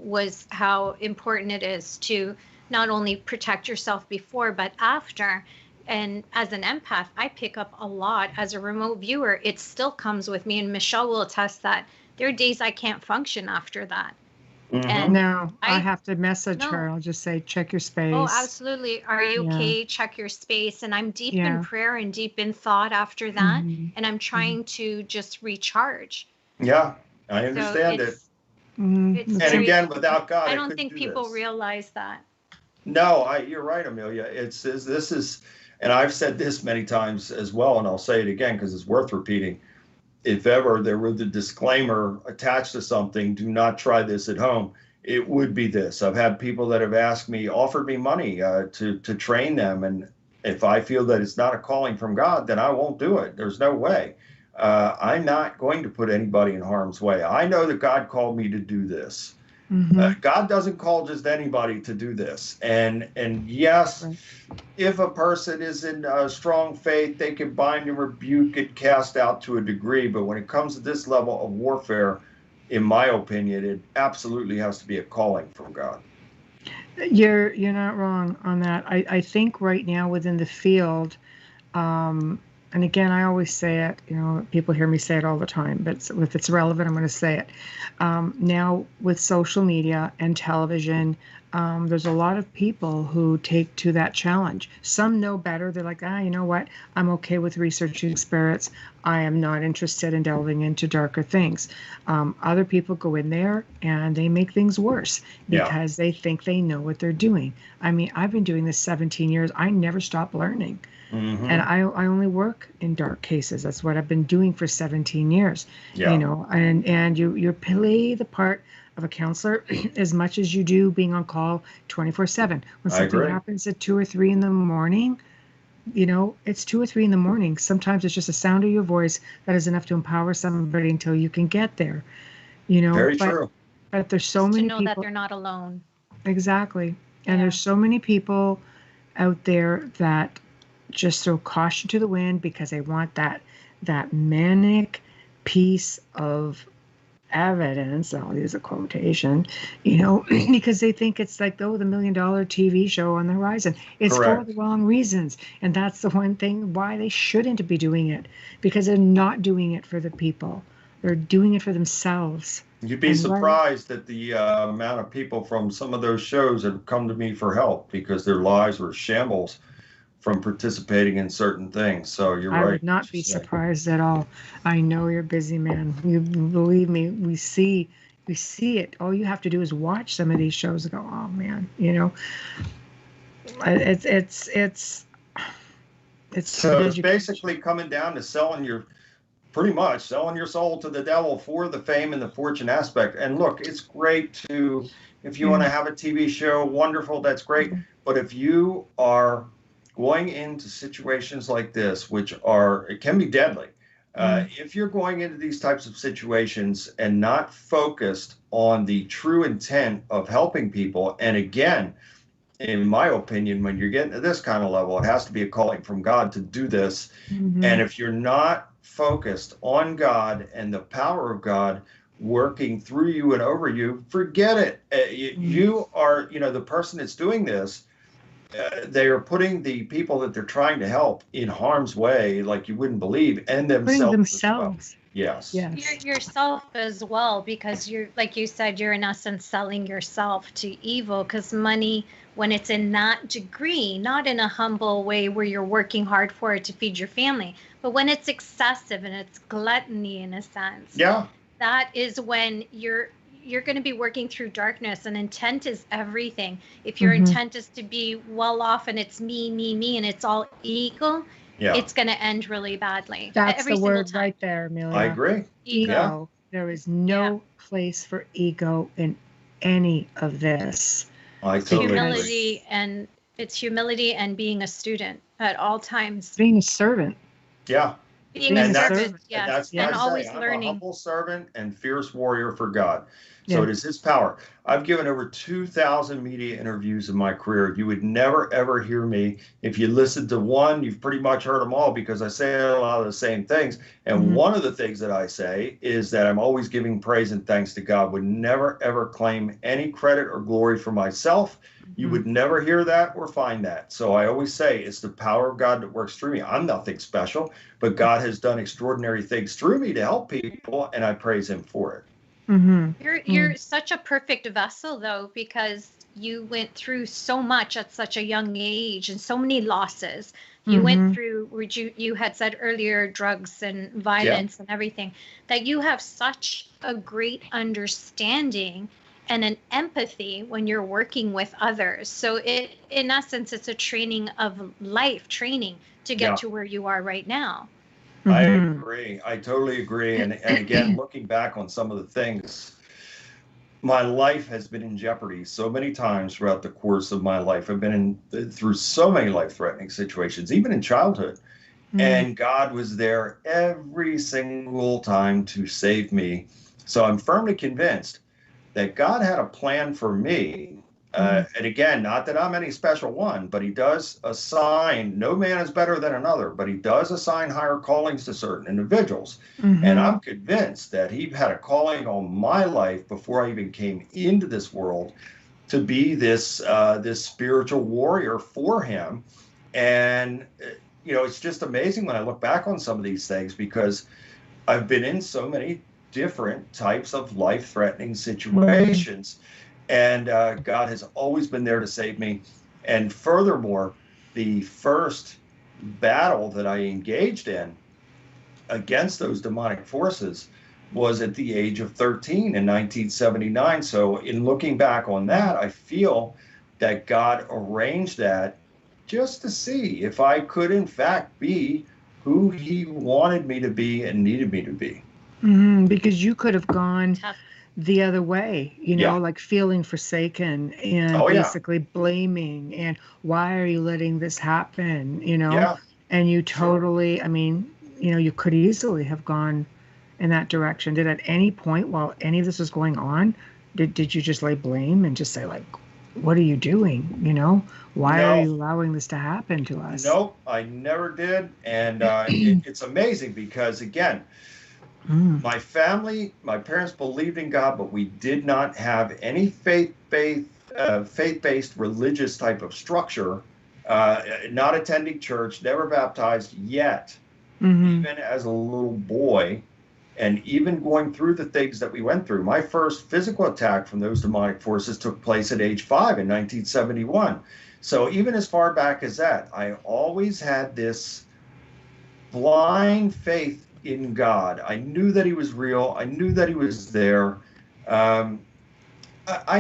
was how important it is to not only protect yourself before but after. And as an empath, I pick up a lot. As a remote viewer, it still comes with me, and Michelle will attest that there are days I can't function after that. Mm-hmm. And no, I have to message her. I'll just say, check your space. Oh, absolutely. Are you okay? Check your space. And I'm deep in prayer and deep in thought after that. Mm-hmm. And I'm trying to just recharge. Yeah, I understand it. And again, without God, I don't think people realize that. No, you're right, Amelia. This is, and I've said this many times as well, and I'll say it again because it's worth repeating. If ever there were the disclaimer attached to something, do not try this at home, it would be this. I've had people that have asked me, offered me money to train them. And if I feel that it's not a calling from God, then I won't do it. There's no way. I'm not going to put anybody in harm's way. I know that God called me to do this. Mm-hmm. God doesn't call just anybody to do this. And yes, if a person is in strong faith, they can bind and rebuke it, cast out to a degree. But when it comes to this level of warfare, in my opinion, it absolutely has to be a calling from God. You're not wrong on that. I think right now within the field, and again, I always say it, people hear me say it all the time, but if it's relevant, I'm going to say it. Now with social media and television, there's a lot of people who take to that challenge. Some know better. They're like, you know what? I'm okay with researching spirits. I am not interested in delving into darker things. Other people go in there and they make things worse because they think they know what they're doing. I mean, I've been doing this 17 years. I never stop learning. Mm-hmm. And I only work in dark cases. That's what I've been doing for 17 years. And you play the part of a counselor as much as you do being on call 24/7. When something happens at 2 or 3 in the morning, it's 2 or 3 in the morning. Sometimes it's just the sound of your voice that is enough to empower somebody until you can get there. Very true. But there's so many people. To know that they're not alone. Exactly. And there's so many people out there that just throw caution to the wind because they want that manic piece of evidence. I'll use a quotation, because they think it's like, the $1 million TV show on the horizon. It's for the wrong reasons. And that's the one thing why they shouldn't be doing it, because they're not doing it for the people. They're doing it for themselves. You'd be surprised at the amount of people from some of those shows that have come to me for help because their lives were shambles from participating in certain things. So you're right. I would not be surprised at all. I know you're busy, man. You believe me, we see it. All you have to do is watch some of these shows and go, oh man, it's so it's basically coming down to selling your soul to the devil for the fame and the fortune aspect. And look, it's great if you want to have a TV show, wonderful, that's great. But if you are going into situations like this, it can be deadly. If you're going into these types of situations and not focused on the true intent of helping people, and again, in my opinion, when you're getting to this kind of level, it has to be a calling from God to do this. Mm-hmm. And if you're not focused on God and the power of God working through you and over you, forget it. You are, the person that's doing this, they are putting the people that they're trying to help in harm's way, like you wouldn't believe, and themselves. Yes. Yourself as well, because you're, like you said, you're in essence selling yourself to evil, because money, when it's in that degree, not in a humble way where you're working hard for it to feed your family, but when it's excessive and it's gluttony in a sense, that is when you're going to be working through darkness, and intent is everything. If your intent is to be well off and it's me, and it's all ego, it's going to end really badly. That's the word right there, Amelia. I agree. Ego. Yeah. There is no place for ego in any of this. I totally agree. And it's humility and being a student at all times. Being a servant. Yeah. Being a servant, yes. And that's what and I always say. I'm learning. a humble servant and fierce warrior for God. So Yeah. it is his power. I've given over 2,000 media interviews in my career. You would never, ever hear me. If you listened to one, you've pretty much heard them all because I say a lot of the same things. And one of the things that I say is that I'm always giving praise and thanks to God, would never, ever claim any credit or glory for myself. You would never hear that or find that. So I always say it's the power of God that works through me. I'm nothing special, but God has done extraordinary things through me to help people, and I praise him for it. You're such a perfect vessel, though, because you went through so much at such a young age and so many losses. You went through, which you had said earlier, drugs and violence and everything, that you have such a great understanding and an empathy when you're working with others. So in essence, it's a training of life training to get to where you are right now. I agree. I totally agree. And again, looking back on some of the things, my life has been in jeopardy so many times throughout the course of my life. I've been through so many life-threatening situations, even in childhood. And God was there every single time to save me. So I'm firmly convinced that God had a plan for me. And again, not that I'm any special one, but he does assign, no man is better than another, but he does assign higher callings to certain individuals. And I'm convinced that he had a calling on my life before I even came into this world to be this spiritual warrior for him. And, you know, it's just amazing when I look back on some of these things, because I've been in so many different types of life-threatening situations. And God has always been there to save me. And furthermore, the first battle that I engaged in against those demonic forces was at the age of 13 in 1979. So in looking back on that, I feel that God arranged that just to see if I could, in fact, be who he wanted me to be and needed me to be. Because you could have gone the other way, you know, like feeling forsaken and basically blaming, and why are you letting this happen, you know? And you totally, I mean, you know, you could easily have gone in that direction. Did at any point while any of this was going on, did you just lay blame and just say, like, what are you doing, you know? Why are you allowing this to happen to us? Nope, I never did. And it's amazing because, again, my family, my parents believed in God, but we did not have any faith-based religious type of structure, not attending church, never baptized yet, even as a little boy, and even going through the things that we went through. My first physical attack from those demonic forces took place at age 5 in 1971. So even as far back as that, I always had this blind faith in God. I knew that he was real. I knew that he was there. I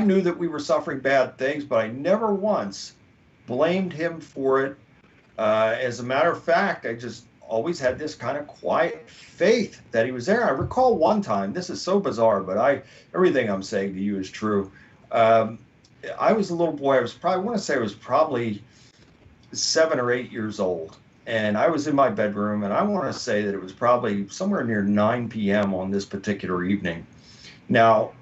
knew that we were suffering bad things, but I never once blamed him for it. As a matter of fact, I just always had this kind of quiet faith that he was there. I recall one time, this is so bizarre, but everything I'm saying to you is true. I was a little boy. I want to say I was probably 7 or 8 years old. And I was in my bedroom, and I want to say that it was probably somewhere near 9 p.m. on this particular evening. Now,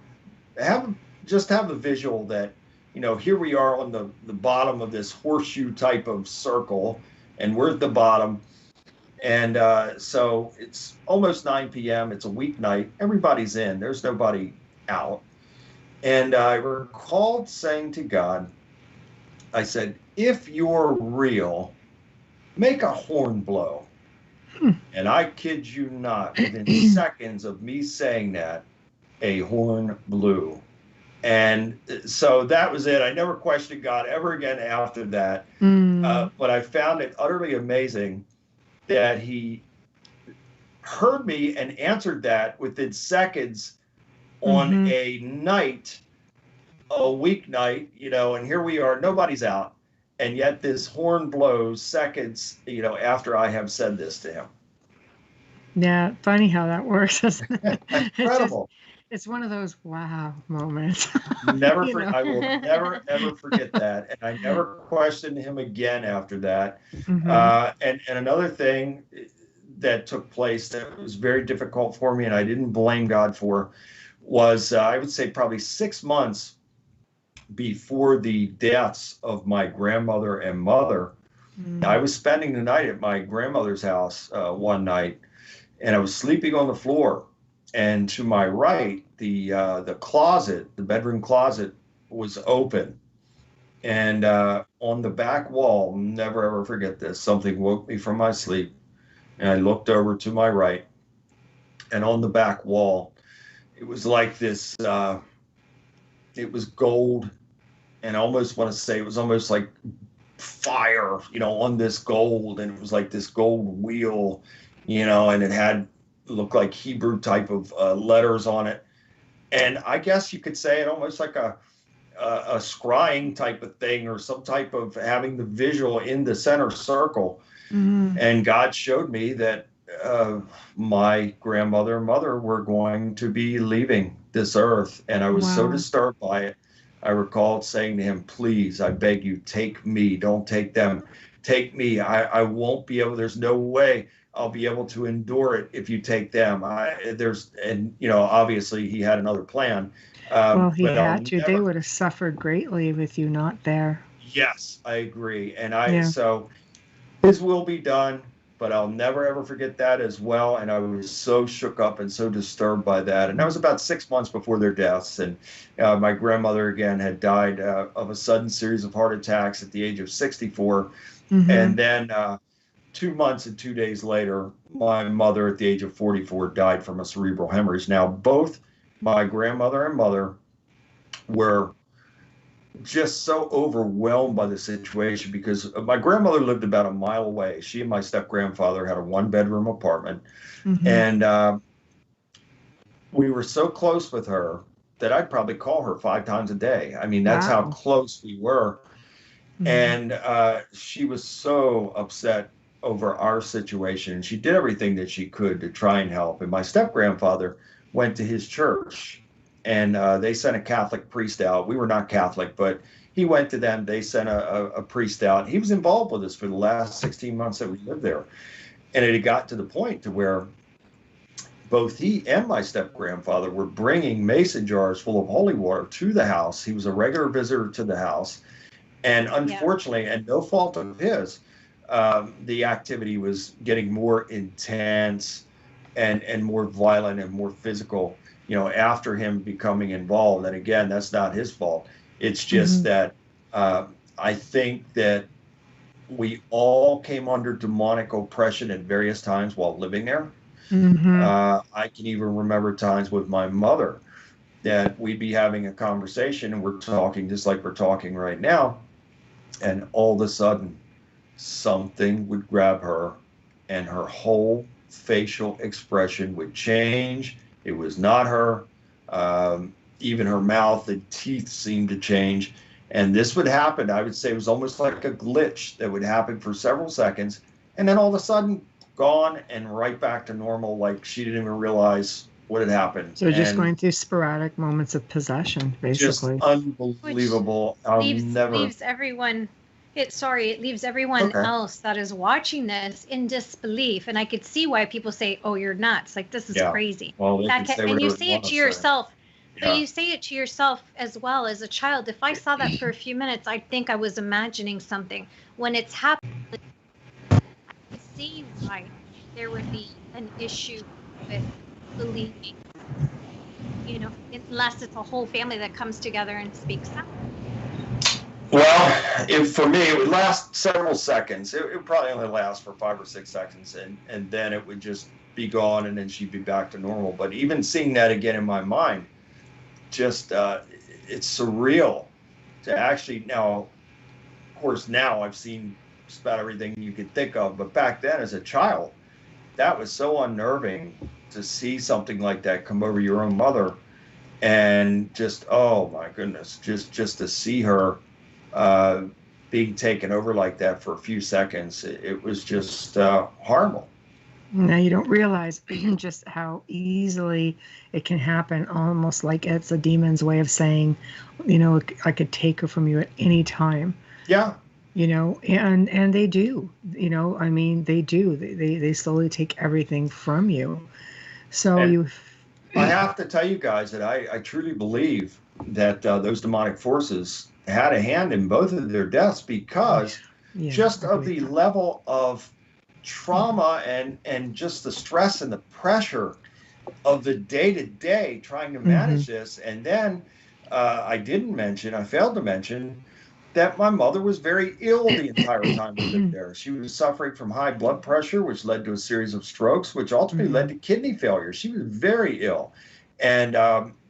have the visual that, you know, here we are on the bottom of this horseshoe type of circle, and we're at the bottom. And so it's almost 9 p.m. It's a weeknight. Everybody's in. There's nobody out. And I recalled saying to God, I said, if you're real, make a horn blow. And I kid you not, within seconds of me saying that, a horn blew. And so that was it. I never questioned God ever again after that. But I found it utterly amazing that he heard me and answered that within seconds on a night, a weeknight, you know, and here we are, nobody's out. And yet this horn blows seconds, you know, after I have said this to him. Yeah, funny how that works, isn't it? Incredible. it's one of those wow moments. I will never ever forget that, and I never questioned him again after that. And another thing that took place that was very difficult for me, and I didn't blame God for, was I would say probably 6 months before the deaths of my grandmother and mother. I was spending the night at my grandmother's house one night, and I was sleeping on the floor. And to my right, the closet, the bedroom closet, was open. And on the back wall, never ever forget this, something woke me from my sleep. And I looked over to my right, and on the back wall, it was like this, it was gold. And I almost want to say it was almost like fire, on this gold. And it was like this gold wheel, and it had looked like Hebrew type of letters on it. And I guess you could say it almost like a scrying type of thing, or some type of having the visual in the center circle. And God showed me that my grandmother and mother were going to be leaving this earth. And I was so disturbed by it. I recalled saying to him, please, I beg you, take me, don't take them, take me. I won't be able, there's no way I'll be able to endure it if you take them. Obviously he had another plan. Well, he had to. They would have suffered greatly with you not there. Yes, I agree. And so his will be done, but I'll never ever forget that as well. And I was so shook up and so disturbed by that. And that was about 6 months before their deaths. And my grandmother, again, had died of a sudden series of heart attacks at the age of 64. And then 2 months and 2 days later, my mother at the age of 44 died from a cerebral hemorrhage. Now, both my grandmother and mother were just so overwhelmed by the situation, because my grandmother lived about a mile away. She and my step-grandfather had a one-bedroom apartment. And we were so close with her that I'd probably call her 5 times a day. I mean, that's how close we were. And she was so upset over our situation, and she did everything that she could to try and help. And my step-grandfather went to his church, and they sent a Catholic priest out. We were not Catholic, but he went to them. They sent a priest out. He was involved with us for the last 16 months that we lived there. And it had got to the point to where both he and my step-grandfather were bringing mason jars full of holy water to the house. He was a regular visitor to the house. And unfortunately, and no fault of his, the activity was getting more intense and more violent and more physical, after him becoming involved. And again, that's not his fault. It's just that I think that we all came under demonic oppression at various times while living there. I can even remember times with my mother that we'd be having a conversation and we're talking just like we're talking right now. And all of a sudden, something would grab her and her whole facial expression would change. It was not her. Even her mouth and teeth seemed to change. And this would happen. I would say it was almost like a glitch that would happen for several seconds. And then all of a sudden, gone and right back to normal, like she didn't even realize what had happened. So just going through sporadic moments of possession, basically. Just unbelievable. It leaves everyone else that is watching this in disbelief. And I could see why people say, oh, you're nuts. Like, this is crazy. Well, and you say it to yourself. But you say it to yourself as well as a child. If I saw that for a few minutes, I'd think I was imagining something. When it's happening, I see why there would be an issue with believing, unless it's a whole family that comes together and speaks out. Well, for me, it would last several seconds. It would probably only last for 5 or 6 seconds, and then it would just be gone, and then she'd be back to normal. But even seeing that again in my mind, just it's surreal to actually now. Of course, now I've seen just about everything you could think of, but back then, as a child, that was so unnerving to see something like that come over your own mother, and just, oh my goodness, just to see her being taken over like that for a few seconds, it was just horrible. Now you don't realize just how easily it can happen, almost like it's a demon's way of saying, I could take her from you at any time. Yeah. And they do, they do. They slowly take everything from you. So I have to tell you guys that I truly believe that those demonic forces had a hand in both of their deaths because just of the level of trauma and just the stress and the pressure of the day-to-day trying to manage this. And then I failed to mention that my mother was very ill the entire time we lived there. She was suffering from high blood pressure, which led to a series of strokes, which ultimately led to kidney failure. She was very ill. And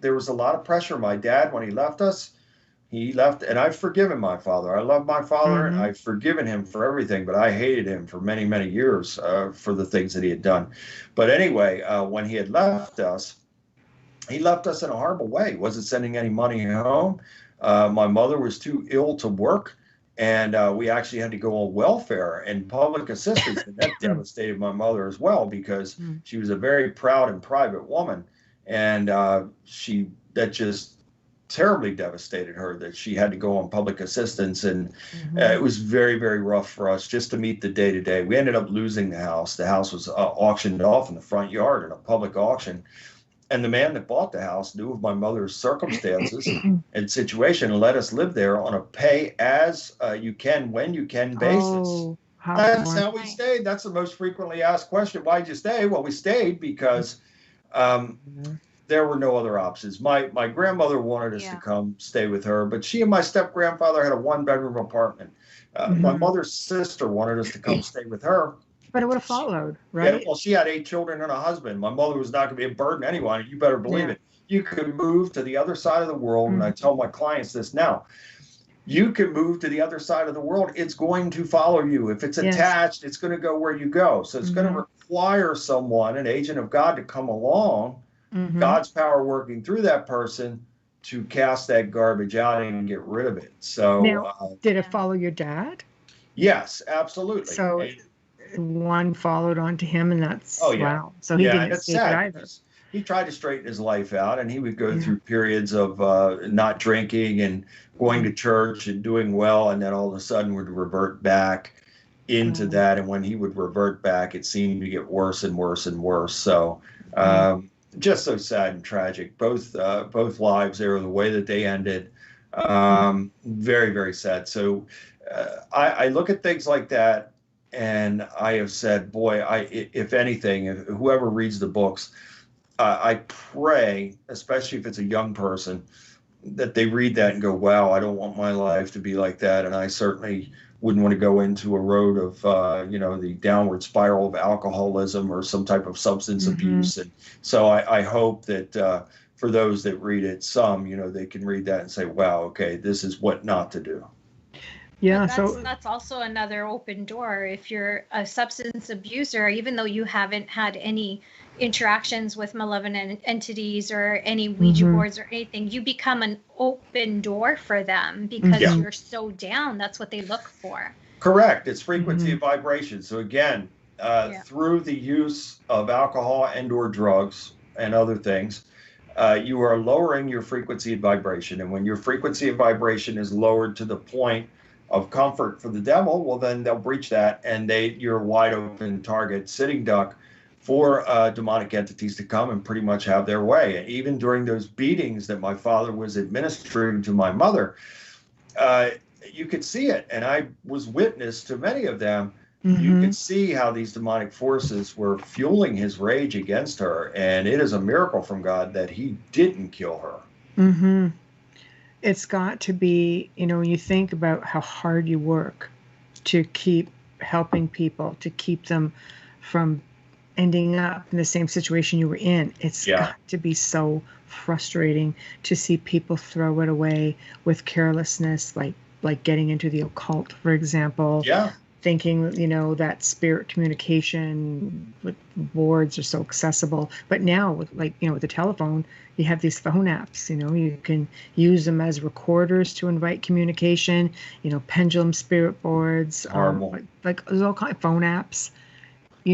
there was a lot of pressure. My dad, when he left us, he left, and I've forgiven my father. I love my father, and I've forgiven him for everything, but I hated him for many, many years for the things that he had done. But anyway, when he had left us, he left us in a horrible way. He wasn't sending any money home. My mother was too ill to work, and we actually had to go on welfare and public assistance, and that devastated my mother as well because she was a very proud and private woman, and that just terribly devastated her that she had to go on public assistance, and it was very, very rough for us just to meet the day-to-day. We ended up losing the house. The house was auctioned off in the front yard in a public auction. And the man that bought the house knew of my mother's circumstances and situation and let us live there on a pay as you can, when you can basis. That's how we stayed. That's the most frequently asked question. Why'd you stay? Well, we stayed because there were no other options. My grandmother wanted us to come stay with her, but she and my step-grandfather had a one-bedroom apartment. My mother's sister wanted us to come stay with her. But it would have followed, right? Yeah, well, she had 8 children and a husband. My mother was not going to be a burden to anyone. You better believe it. You could move to the other side of the world, and I tell my clients this now. You can move to the other side of the world. It's going to follow you. If it's attached, it's going to go where you go. So it's going to require someone, an agent of God, to come along, God's power working through that person to cast that garbage out and get rid of it. So now, did it follow your dad? Yes, absolutely. So one followed on to him, and that's wow. So he didn't escape it either. He tried to straighten his life out, and he would go through periods of not drinking and going to church and doing well, and then all of a sudden would revert back into that. And when he would revert back, it seemed to get worse and worse and worse. So just so sad and tragic. Both lives there, the way that they ended, very, very sad. So I look at things like that, and I have said, boy, if anything, whoever reads the books, I pray, especially if it's a young person, that they read that and go, wow, I don't want my life to be like that. And I certainly wouldn't want to go into a road of, the downward spiral of alcoholism or some type of substance abuse. And so I hope that for those that read it, they can read that and say, wow, okay, this is what not to do. Yeah, that's also another open door. If you're a substance abuser, even though you haven't had any interactions with malevolent entities or any Ouija boards or anything, you become an open door for them because you're so down. That's what they look for. Correct. It's frequency of vibration. So again, through the use of alcohol and or drugs and other things, you are lowering your frequency of vibration. And when your frequency of vibration is lowered to the point of comfort for the devil, well, then they'll breach that, and you're a wide open target, sitting duck for demonic entities to come and pretty much have their way. And even during those beatings that my father was administering to my mother, you could see it, and I was witness to many of them. You could see how these demonic forces were fueling his rage against her, and it is a miracle from God that he didn't kill her. It's got to be, when you think about how hard you work to keep helping people, to keep them from ending up in the same situation you were in, it's got to be so frustrating to see people throw it away with carelessness, like getting into the occult, for example. Thinking, that spirit communication with boards are so accessible. But now, with with the telephone, you have these phone apps. You can use them as recorders to invite communication. Pendulum spirit boards, like there's all kinds of phone apps.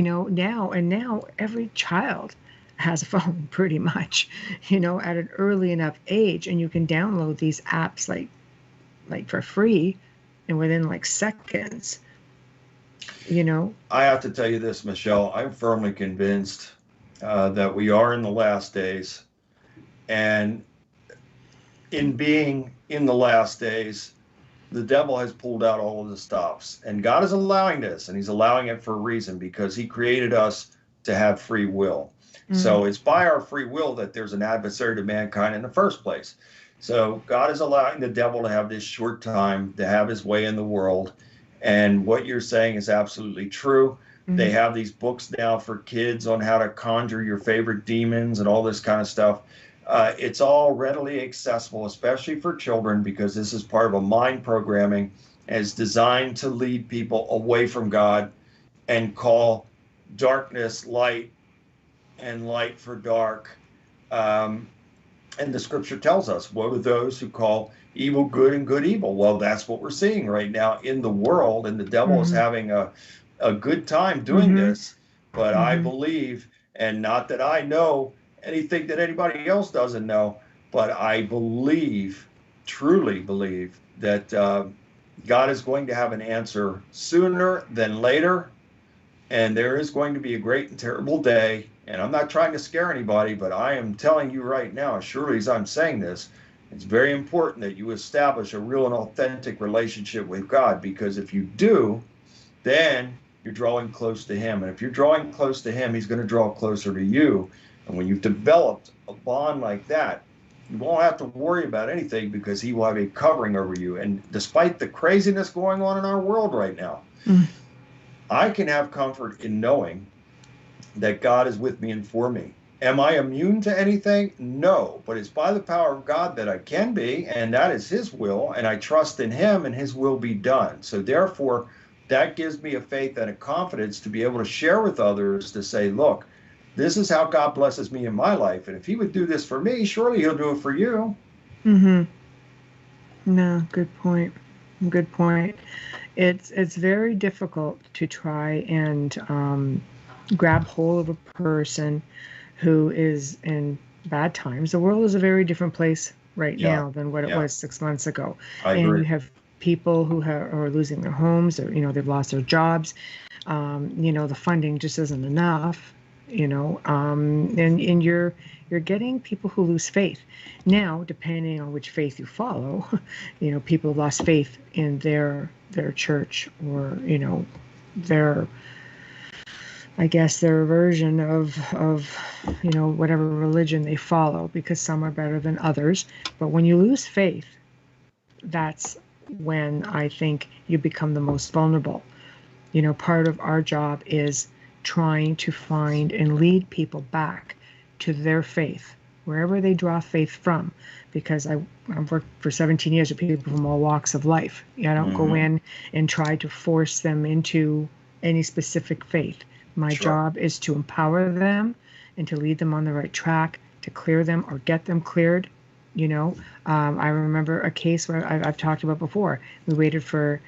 now every child has a phone pretty much, at an early enough age, and you can download these apps like for free and within like seconds. I have to tell you this, Michelle. I'm firmly convinced that we are in the last days, and in being in the last days, the devil has pulled out all of the stops, and God is allowing this, and he's allowing it for a reason, because he created us to have free will. Mm-hmm. So it's by our free will that there's an adversary to mankind in the first place. So God is allowing the devil to have this short time to have his way in the world. And what you're saying is absolutely true. Mm-hmm. They have these books now for kids on how to conjure your favorite demons and all this kind of stuff. It's all readily accessible, especially for children, because this is part of a mind programming as designed to lead people away from God and call darkness light and light for dark. And the scripture tells us, woe to those who call evil good and good evil. Well, that's what we're seeing right now in the world, and the devil is having a good time doing this. But I believe, and not that I know anything that anybody else doesn't know, but I believe, truly believe, that God is going to have an answer sooner than later, and there is going to be a great and terrible day. And I'm not trying to scare anybody, but I am telling you right now, as surely as I'm saying this, it's very important that you establish a real and authentic relationship with God, because if you do, then you're drawing close to him. And if you're drawing close to him, he's going to draw closer to you. And when you've developed a bond like that, you won't have to worry about anything, because he will have a covering over you. And despite the craziness going on in our world right now, I can have comfort in knowing that God is with me and for me. Am I immune to anything? No, but it's by the power of God that I can be, and that is his will, and I trust in him and his will be done. So therefore, that gives me a faith and a confidence to be able to share with others, to say, look, this is how God blesses me in my life, and if he would do this for me, surely he'll do it for you. No, good point. Good point. It's very difficult to try and grab hold of a person who is in bad times. The world is a very different place right now than what it was 6 months ago. I agree. You have people who are losing their homes, or they've lost their jobs. The funding just isn't enough. And you're getting people who lose faith. Now, depending on which faith you follow, people have lost faith in their church, or their version of whatever religion they follow, because some are better than others. But when you lose faith, that's when I think you become the most vulnerable. Part of our job is trying to find and lead people back to their faith, wherever they draw faith from, because I've worked for 17 years with people from all walks of life. I don't go in and try to force them into any specific faith. My job is to empower them and to lead them on the right track, to clear them or get them cleared. I remember a case where I've talked about before. We waited for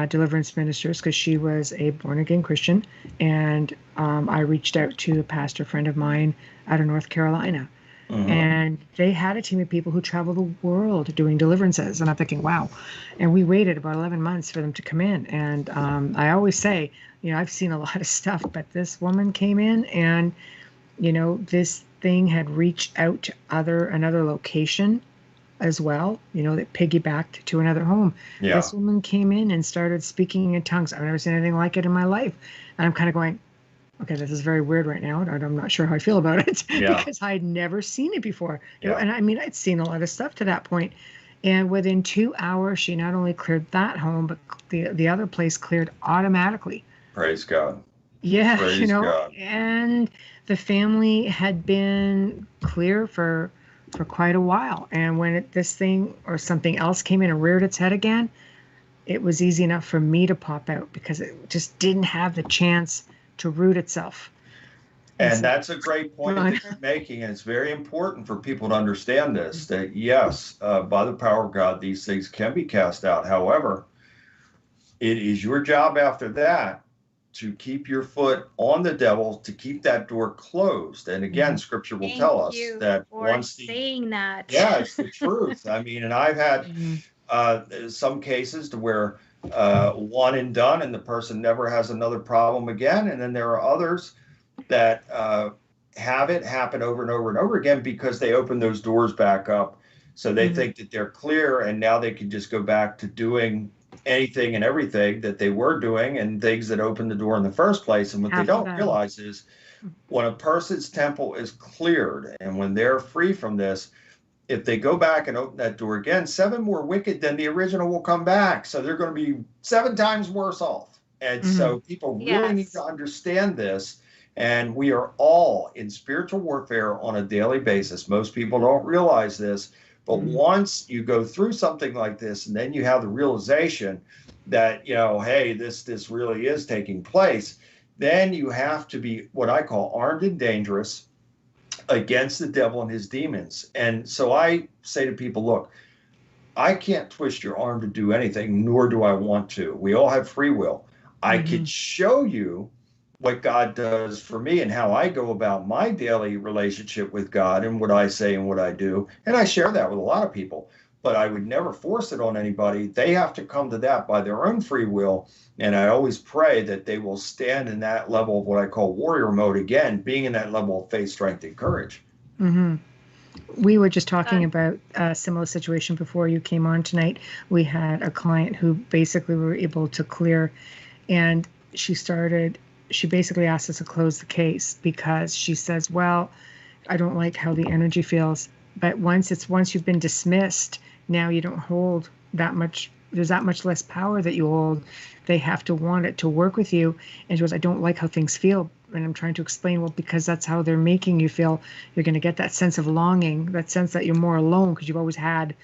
deliverance ministers, because she was a born-again Christian, and I reached out to a pastor friend of mine out of North Carolina, and they had a team of people who travel the world doing deliverances, and I'm thinking, wow. And we waited about 11 months for them to come in, and I always say, I've seen a lot of stuff, but this woman came in, and this thing had reached out to another location as well, that piggybacked to another home. This woman came in and started speaking in tongues. I've never seen anything like it in my life. And I'm kind of going, okay, this is very weird right now. And I'm not sure how I feel about it because I had never seen it before. And I mean, I'd seen a lot of stuff to that point. And within 2 hours, she not only cleared that home, but the other place cleared automatically. Praise God. Yeah, Praise God. And the family had been clear for quite a while. And when this thing or something else came in and reared its head again, it was easy enough for me to pop out, because it just didn't have the chance to root itself. And that's a great point that you're making. And it's very important for people to understand this, that yes, by the power of God, these things can be cast out. However, it is your job after that to keep your foot on the devil, to keep that door closed. And again, Scripture will tell us that once saying that. Yeah, it's the truth. I mean, and I've had some cases to where one and done, and the person never has another problem again. And then there are others that have it happen over and over and over again because they open those doors back up. So they think that they're clear, and now they can just go back to doing anything and everything that they were doing and things that opened the door in the first place. And what they don't realize is when a person's temple is cleared and when they're free from this, if they go back and open that door again, 7 more wicked than the original will come back. So they're going to be 7 times worse off. And so people really need to understand this. And we are all in spiritual warfare on a daily basis. Most people don't realize this. But once you go through something like this, and then you have the realization that, you know, hey, this really is taking place, then you have to be what I call armed and dangerous against the devil and his demons. And so I say to people, look, I can't twist your arm to do anything, nor do I want to. We all have free will. I can show you what God does for me and how I go about my daily relationship with God and what I say and what I do. And I share that with a lot of people, but I would never force it on anybody. They have to come to that by their own free will. And I always pray that they will stand in that level of what I call warrior mode, again, being in that level of faith, strength, and courage. We were just talking about a similar situation before you came on tonight. We had a client who basically were able to clear, and she basically asked us to close the case because she says, well, I don't like how the energy feels. But once you've been dismissed, now you don't hold that much. There's that much less power that you hold. They have to want it to work with you. And she goes, I don't like how things feel. And I'm trying to explain, well, because that's how they're making you feel. You're going to get that sense of longing, that sense that you're more alone because you've always had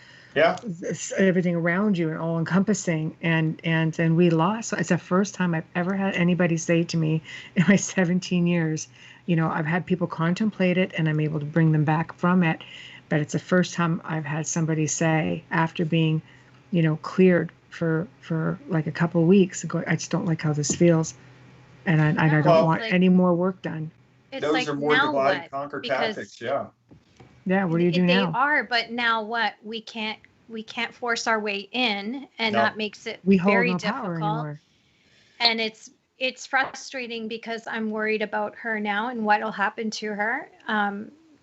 everything around you and all encompassing. And then we lost. So it's the first time I've ever had anybody say to me in my 17 years, you know, I've had people contemplate it and I'm able to bring them back from it. But it's the first time I've had somebody say, after being, you know, cleared for like a couple of weeks, I just don't like how this feels. And I don't want any more work done. Those are more divide and conquer tactics. Yeah, what do you do now? They are, but now what? We can't force our way in, and that makes it very difficult. And it's frustrating because I'm worried about her now and what will happen to her.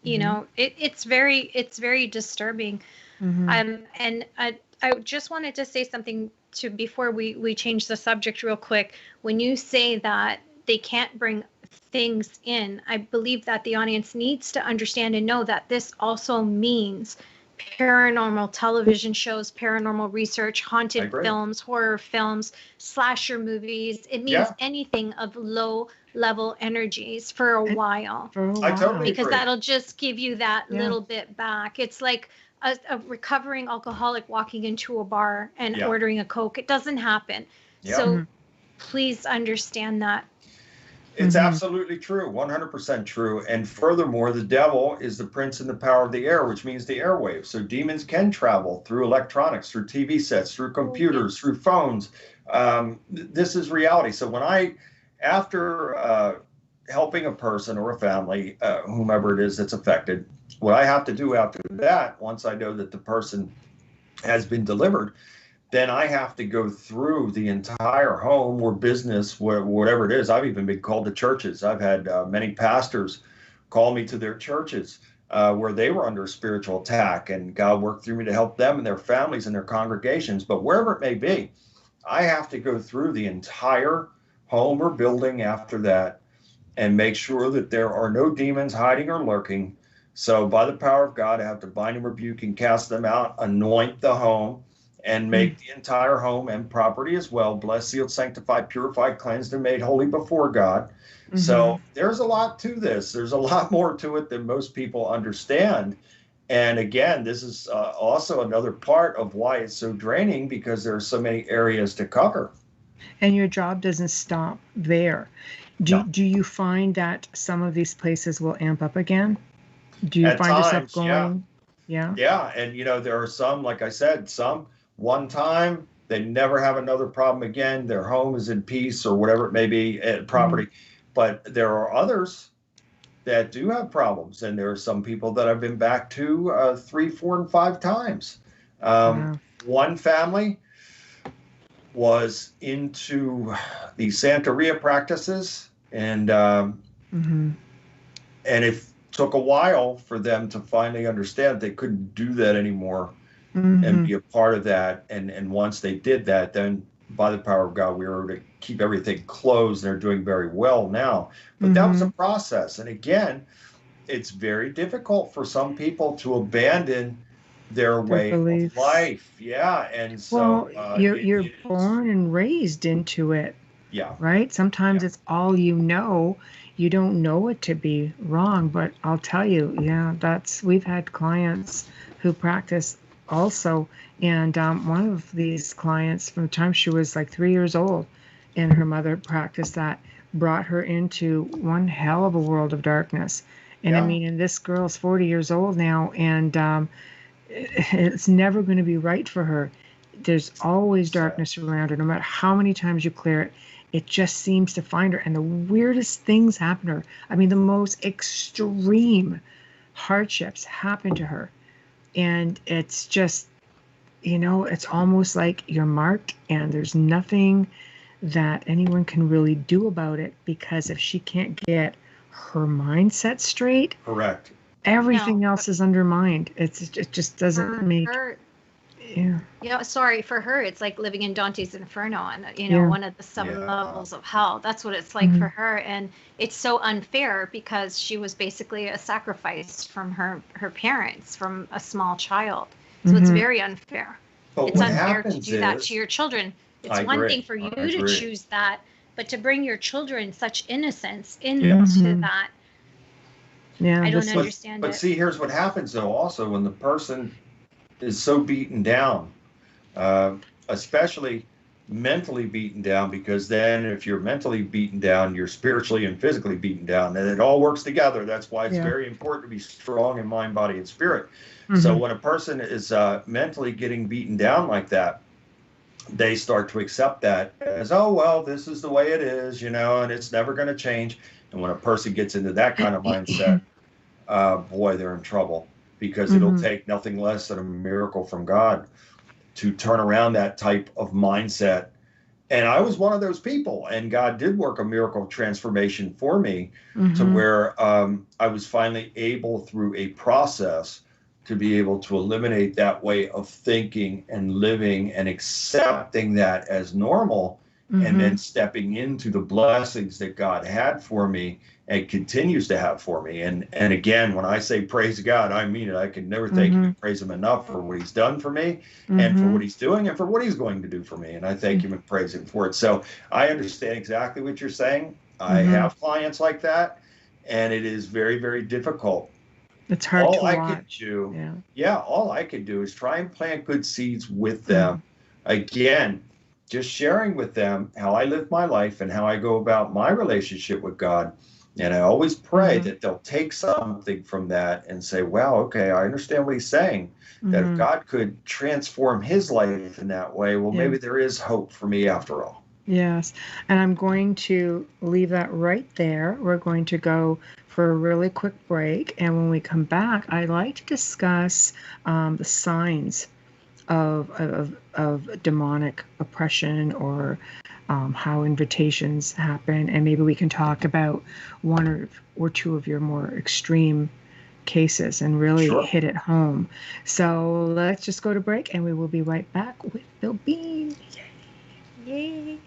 You know, it's very disturbing. And I just wanted to say something before we change the subject real quick. When you say that they can't bring things in, I believe that the audience needs to understand and know that this also means paranormal television shows, paranormal research, haunted films, horror films, slasher movies. It means anything of low level energies for a while. I totally because agree. That'll just give you that little bit back. It's like a recovering alcoholic walking into a bar and ordering a Coke. It doesn't happen. So please understand that. It's absolutely true, 100% true. And furthermore, the devil is the prince and the power of the air, which means the airwaves. So demons can travel through electronics, through TV sets, through computers, through phones. This is reality. So after helping a person or a family, whomever it is that's affected, what I have to do after that, once I know that the person has been delivered, then I have to go through the entire home or business, whatever it is. I've even been called to churches. I've had many pastors call me to their churches where they were under spiritual attack, and God worked through me to help them and their families and their congregations. But wherever it may be, I have to go through the entire home or building after that and make sure that there are no demons hiding or lurking. So by the power of God, I have to bind and rebuke and cast them out, anoint the home, and make the entire home and property as well blessed, sealed, sanctified, purified, cleansed, and made holy before God. So there's a lot to this. There's a lot more to it than most people understand. And again, this is also another part of why it's so draining, because there are so many areas to cover. And your job doesn't stop there. Do you find that some of these places will amp up again? Do you find yourself going? Yeah. And, you know, there are some, like I said, some one time, They never have another problem again. Their home is in peace or whatever it may be, property. But there are others that do have problems. And there are some people that I've been back to 3, 4, and 5 times. One family was into the Santeria practices, and it took a while for them to finally understand they couldn't do that anymore and be a part of that. And once they did that, then by the power of God, we were able to keep everything closed. They're doing very well now. But that was a process. And again, it's very difficult for some people to abandon their way of life. Yeah. And so you're born and raised into it. Yeah. Right? Sometimes it's all you know. You don't know it to be wrong, but I'll tell you, we've had clients who practice also. And one of these clients, from the time she was like 3 years old, and her mother practiced that, brought her into one hell of a world of darkness. And I mean, and this girl's 40 years old now, and it's never going to be right for her. There's always darkness around her, no matter how many times you clear it. It just seems to find her, and the weirdest things happen to her. I mean, the most extreme hardships happen to her. And it's just, it's almost like you're marked, and there's nothing that anyone can really do about it, because if she can't get her mindset straight, correct, everything else is undermined. It just doesn't make her, sorry, for her, it's like living in Dante's Inferno on, one of the sub-levels of hell. That's what it's like for her. And it's so unfair, because she was basically a sacrifice from her parents, from a small child. So it's very unfair. But it's unfair to do that to your children. It's one thing for you to choose that, but to bring your children such innocence into that, I don't understand it. But see, here's what happens, though, also, when the person is so beaten down, especially mentally beaten down, because then if you're mentally beaten down, you're spiritually and physically beaten down, and it all works together. That's why it's very important to be strong in mind, body, and spirit. So when a person is mentally getting beaten down like that, they start to accept that as, oh, well, this is the way it is, and it's never going to change. And when a person gets into that kind of mindset, boy, they're in trouble, because it'll take nothing less than a miracle from God to turn around that type of mindset. And I was one of those people, and God did work a miracle transformation for me to where I was finally able, through a process, to be able to eliminate that way of thinking and living and accepting that as normal, and then stepping into the blessings that God had for me and continues to have for me. And again, when I say praise God, I mean it. I can never thank him and praise him enough for what he's done for me, and for what he's doing, and for what he's going to do for me. And I thank him and praise him for it. So I understand exactly what you're saying. I have clients like that, and it is very, very difficult. It's hard to watch. All I could do is try and plant good seeds with them. Again, just sharing with them how I live my life and how I go about my relationship with God. And I always pray that they'll take something from that and say, wow, okay, I understand what he's saying. That if God could transform his life in that way, well, maybe there is hope for me after all. Yes. And I'm going to leave that right there. We're going to go for a really quick break. And when we come back, I'd like to discuss the signs of demonic oppression, or how invitations happen. And maybe we can talk about one or two of your more extreme cases and really hit it home. So let's just go to break, and we will be right back with Bill Bean. Yay.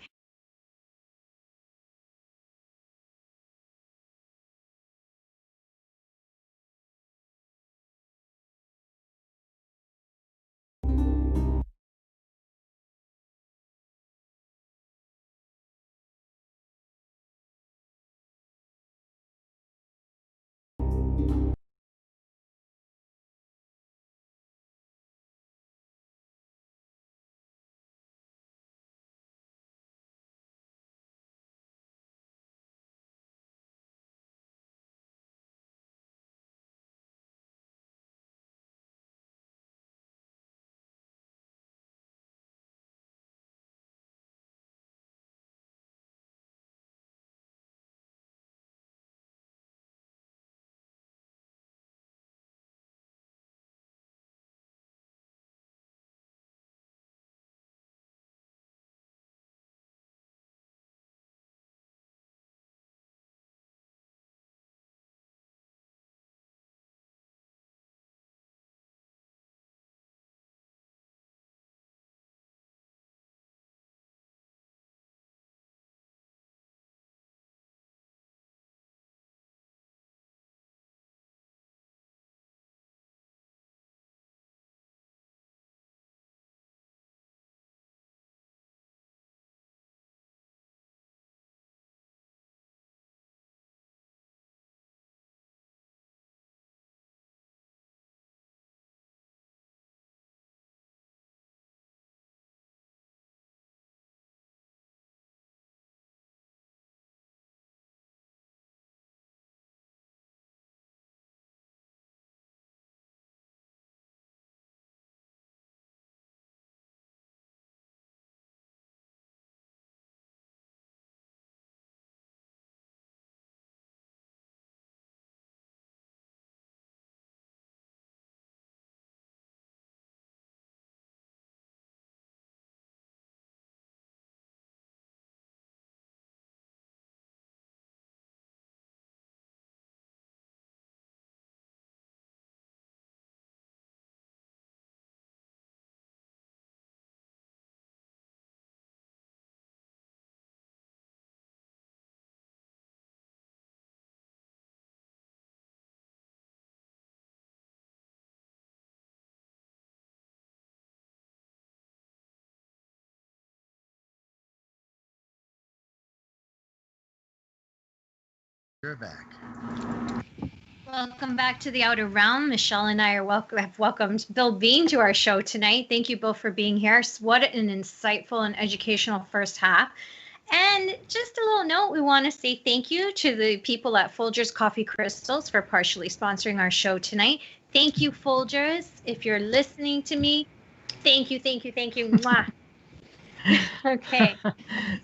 You're back. Welcome back to the Outer Realm. Michelle and I have welcomed Bill Bean to our show tonight. Thank you both for being here. What an insightful and educational first half. And just a little note, we want to say thank you to the people at Folgers Coffee Crystals for partially sponsoring our show tonight. Thank you, Folgers. If you're listening to me, thank you. Mwah. Okay.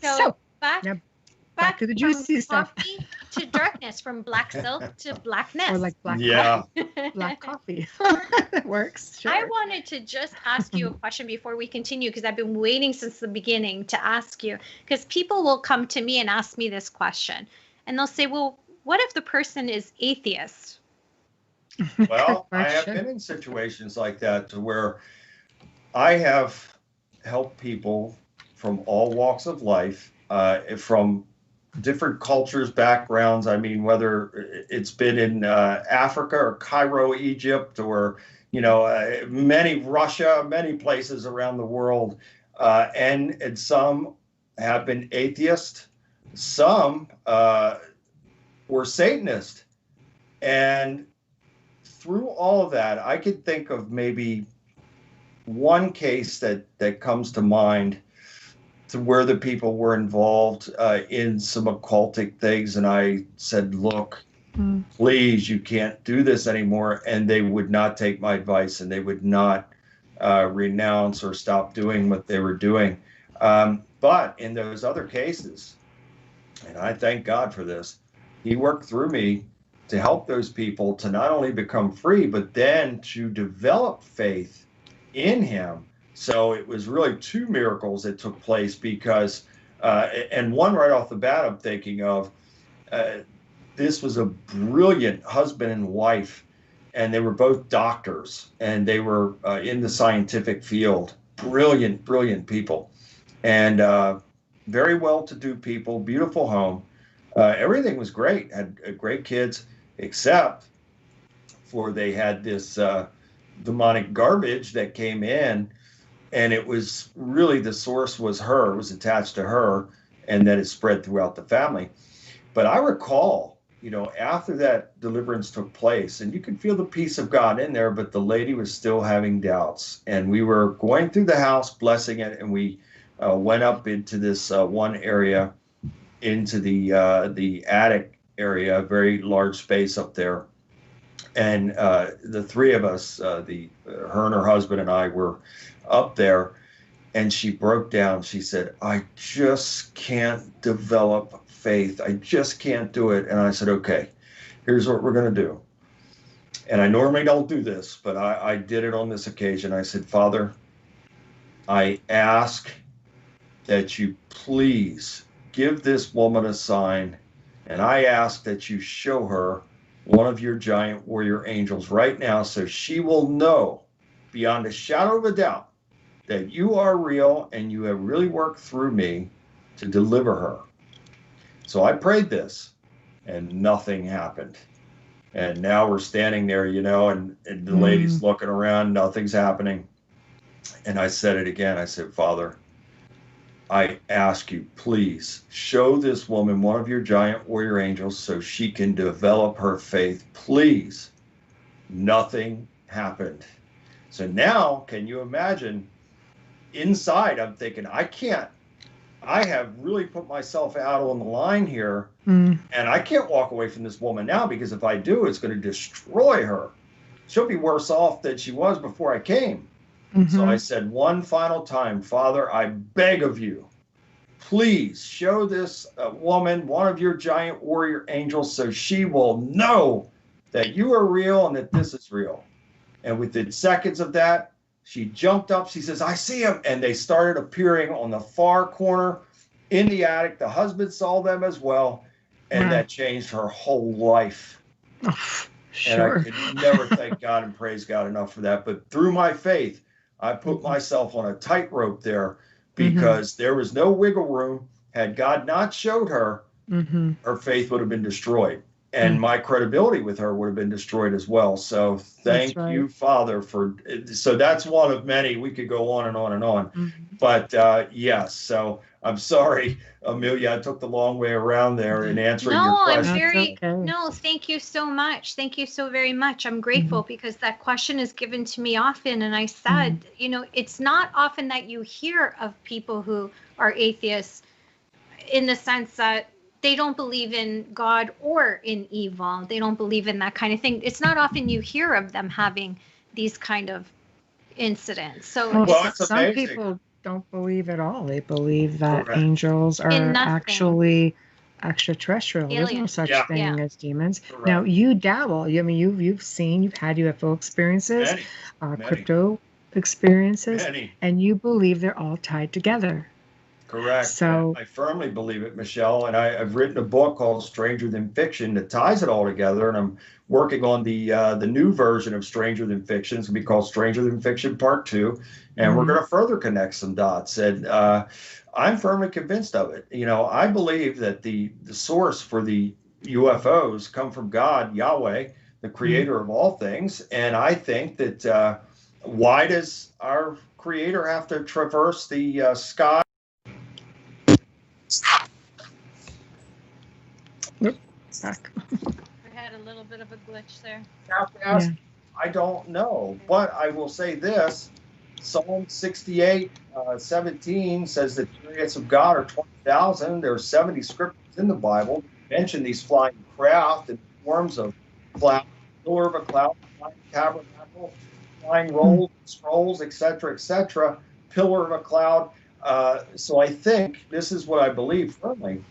So back to the juicy stuff. Coffee to darkness, from black silk to blackness. Or like black coffee. Black coffee. That works. Sure. I wanted to just ask you a question before we continue, because I've been waiting since the beginning to ask you, because people will come to me and ask me this question, and they'll say, well, what if the person is atheist? Well, I have been in situations like that to where I have helped people from all walks of life, from different cultures, backgrounds. I mean, whether it's been in Africa or Cairo, Egypt, or, many Russia, many places around the world. And some have been atheist. Some were Satanist. And through all of that, I could think of maybe one case that comes to mind, to where the people were involved in some occultic things. And I said, look, please, you can't do this anymore. And they would not take my advice, and they would not renounce or stop doing what they were doing. But in those other cases, and I thank God for this, he worked through me to help those people to not only become free, but then to develop faith in him. So it was really two miracles that took place, because, and one right off the bat I'm thinking of, this was a brilliant husband and wife, and they were both doctors, and they were in the scientific field. Brilliant people, and very well-to-do people, beautiful home. Everything was great, had great kids, except for they had this demonic garbage that came in. And it was really, the source was her, it was attached to her, and then it spread throughout the family. But I recall, after that deliverance took place, and you could feel the peace of God in there, but the lady was still having doubts. And we were going through the house, blessing it, and we went up into this one area, into the attic area, a very large space up there. And the three of us, her and her husband and I, were up there, and she broke down. She said, I just can't develop faith. I just can't do it. And I said, okay, here's what we're going to do. And I normally don't do this, but I did it on this occasion. I said, Father, I ask that you please give this woman a sign, and I ask that you show her one of your giant warrior angels right now, so she will know beyond a shadow of a doubt that you are real and you have really worked through me to deliver her. So I prayed this, and nothing happened. And now we're standing there, and the lady's looking around, nothing's happening. And I said it again. I said, Father, I ask you, please show this woman one of your giant warrior angels so she can develop her faith. Please. Nothing happened. So now, can you imagine, inside I'm thinking, I have really put myself out on the line here, and I can't walk away from this woman now, because if I do, it's going to destroy her. She'll be worse off than she was before I came. So I said one final time, Father, I beg of you, please show this woman one of your giant warrior angels so she will know that you are real and that this is real. And within seconds of that, she jumped up. She says, I see him. And they started appearing on the far corner in the attic. The husband saw them as well. And that changed her whole life. Oh, sure. And I could never thank God and praise God enough for that. But through my faith, I put myself on a tightrope there, because there was no wiggle room. Had God not showed her, her faith would have been destroyed. and my credibility with her would have been destroyed as well. So thank you, Father, for. So that's one of many. We could go on and on and on, but yes. So I'm sorry, Amelia, I took the long way around there in answering your question. No, thank you so much. Thank you so very much. I'm grateful because that question is given to me often. And I said, you know, it's not often that you hear of people who are atheists in the sense that they don't believe in God or in evil. They don't believe in that kind of thing. It's not often you hear of them having these kind of incidents. So some people don't believe at all. They believe that angels are actually extraterrestrial. There's no such thing as demons. Correct. Now you dabble. I mean, you've had UFO experiences, crypto experiences, and you believe they're all tied together. Correct. So I firmly believe it, Michelle. And I've written a book called Stranger Than Fiction that ties it all together. And I'm working on the new version of Stranger Than Fiction. It's going to be called Stranger Than Fiction Part 2. And we're going to further connect some dots. And I'm firmly convinced of it. You know, I believe that the source for the UFOs come from God, Yahweh, the creator of all things. And I think that why does our creator have to traverse the sky? Back. We had a little bit of a glitch there. I don't know, but I will say this. Psalm 68, 17 says that the chariots of God are 20,000. There are 70 scriptures in the Bible that mention these flying craft in forms of cloud, pillar of a cloud, flying tabernacle, flying rolls, scrolls, etc., pillar of a cloud. So I think this is what I believe firmly,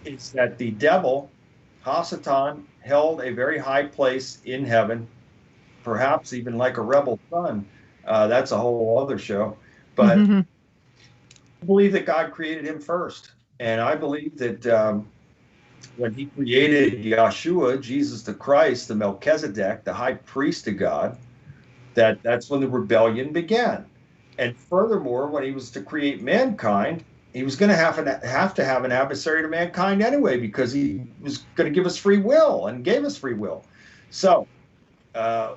is that the devil, Hasatan, held a very high place in heaven, perhaps even like a rebel son. That's a whole other show. But I believe that God created him first. And I believe that when he created Yeshua, Jesus the Christ, the Melchizedek, the high priest of God, that's when the rebellion began. And furthermore, when he was to create mankind, he was going to have to have an adversary to mankind anyway, because he was going to give us free will and gave us free will. So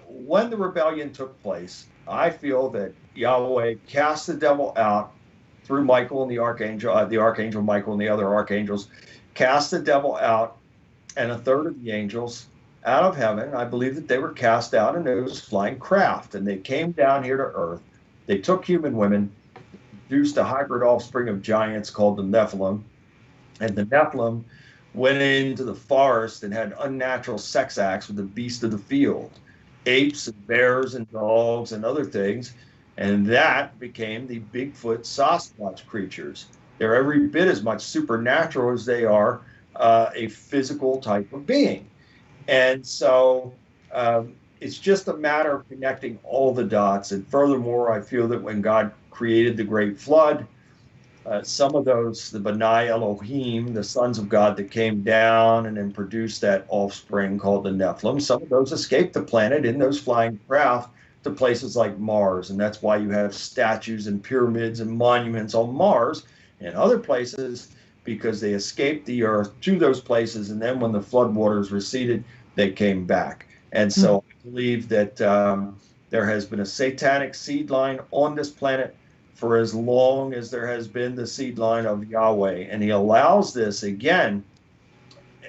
when the rebellion took place, I feel that Yahweh cast the devil out through Michael and the archangel Michael and the other archangels, cast the devil out, and a third of the angels out of heaven. I believe that they were cast out in those flying craft, and they came down here to earth. They took human women, produced a hybrid offspring of giants called the Nephilim, and the Nephilim went into the forest and had unnatural sex acts with the beasts of the field, apes and bears and dogs and other things, and that became the Bigfoot Sasquatch creatures. They're every bit as much supernatural as they are a physical type of being. And so it's just a matter of connecting all the dots. And furthermore, I feel that when God created the great flood, some of those, the Benai Elohim, the sons of God that came down and then produced that offspring called the Nephilim, some of those escaped the planet in those flying craft to places like Mars. And that's why you have statues and pyramids and monuments on Mars and other places, because they escaped the earth to those places. And then when the floodwaters receded, they came back. And so I believe that there has been a satanic seed line on this planet for as long as there has been the seed line of Yahweh. And he allows this again.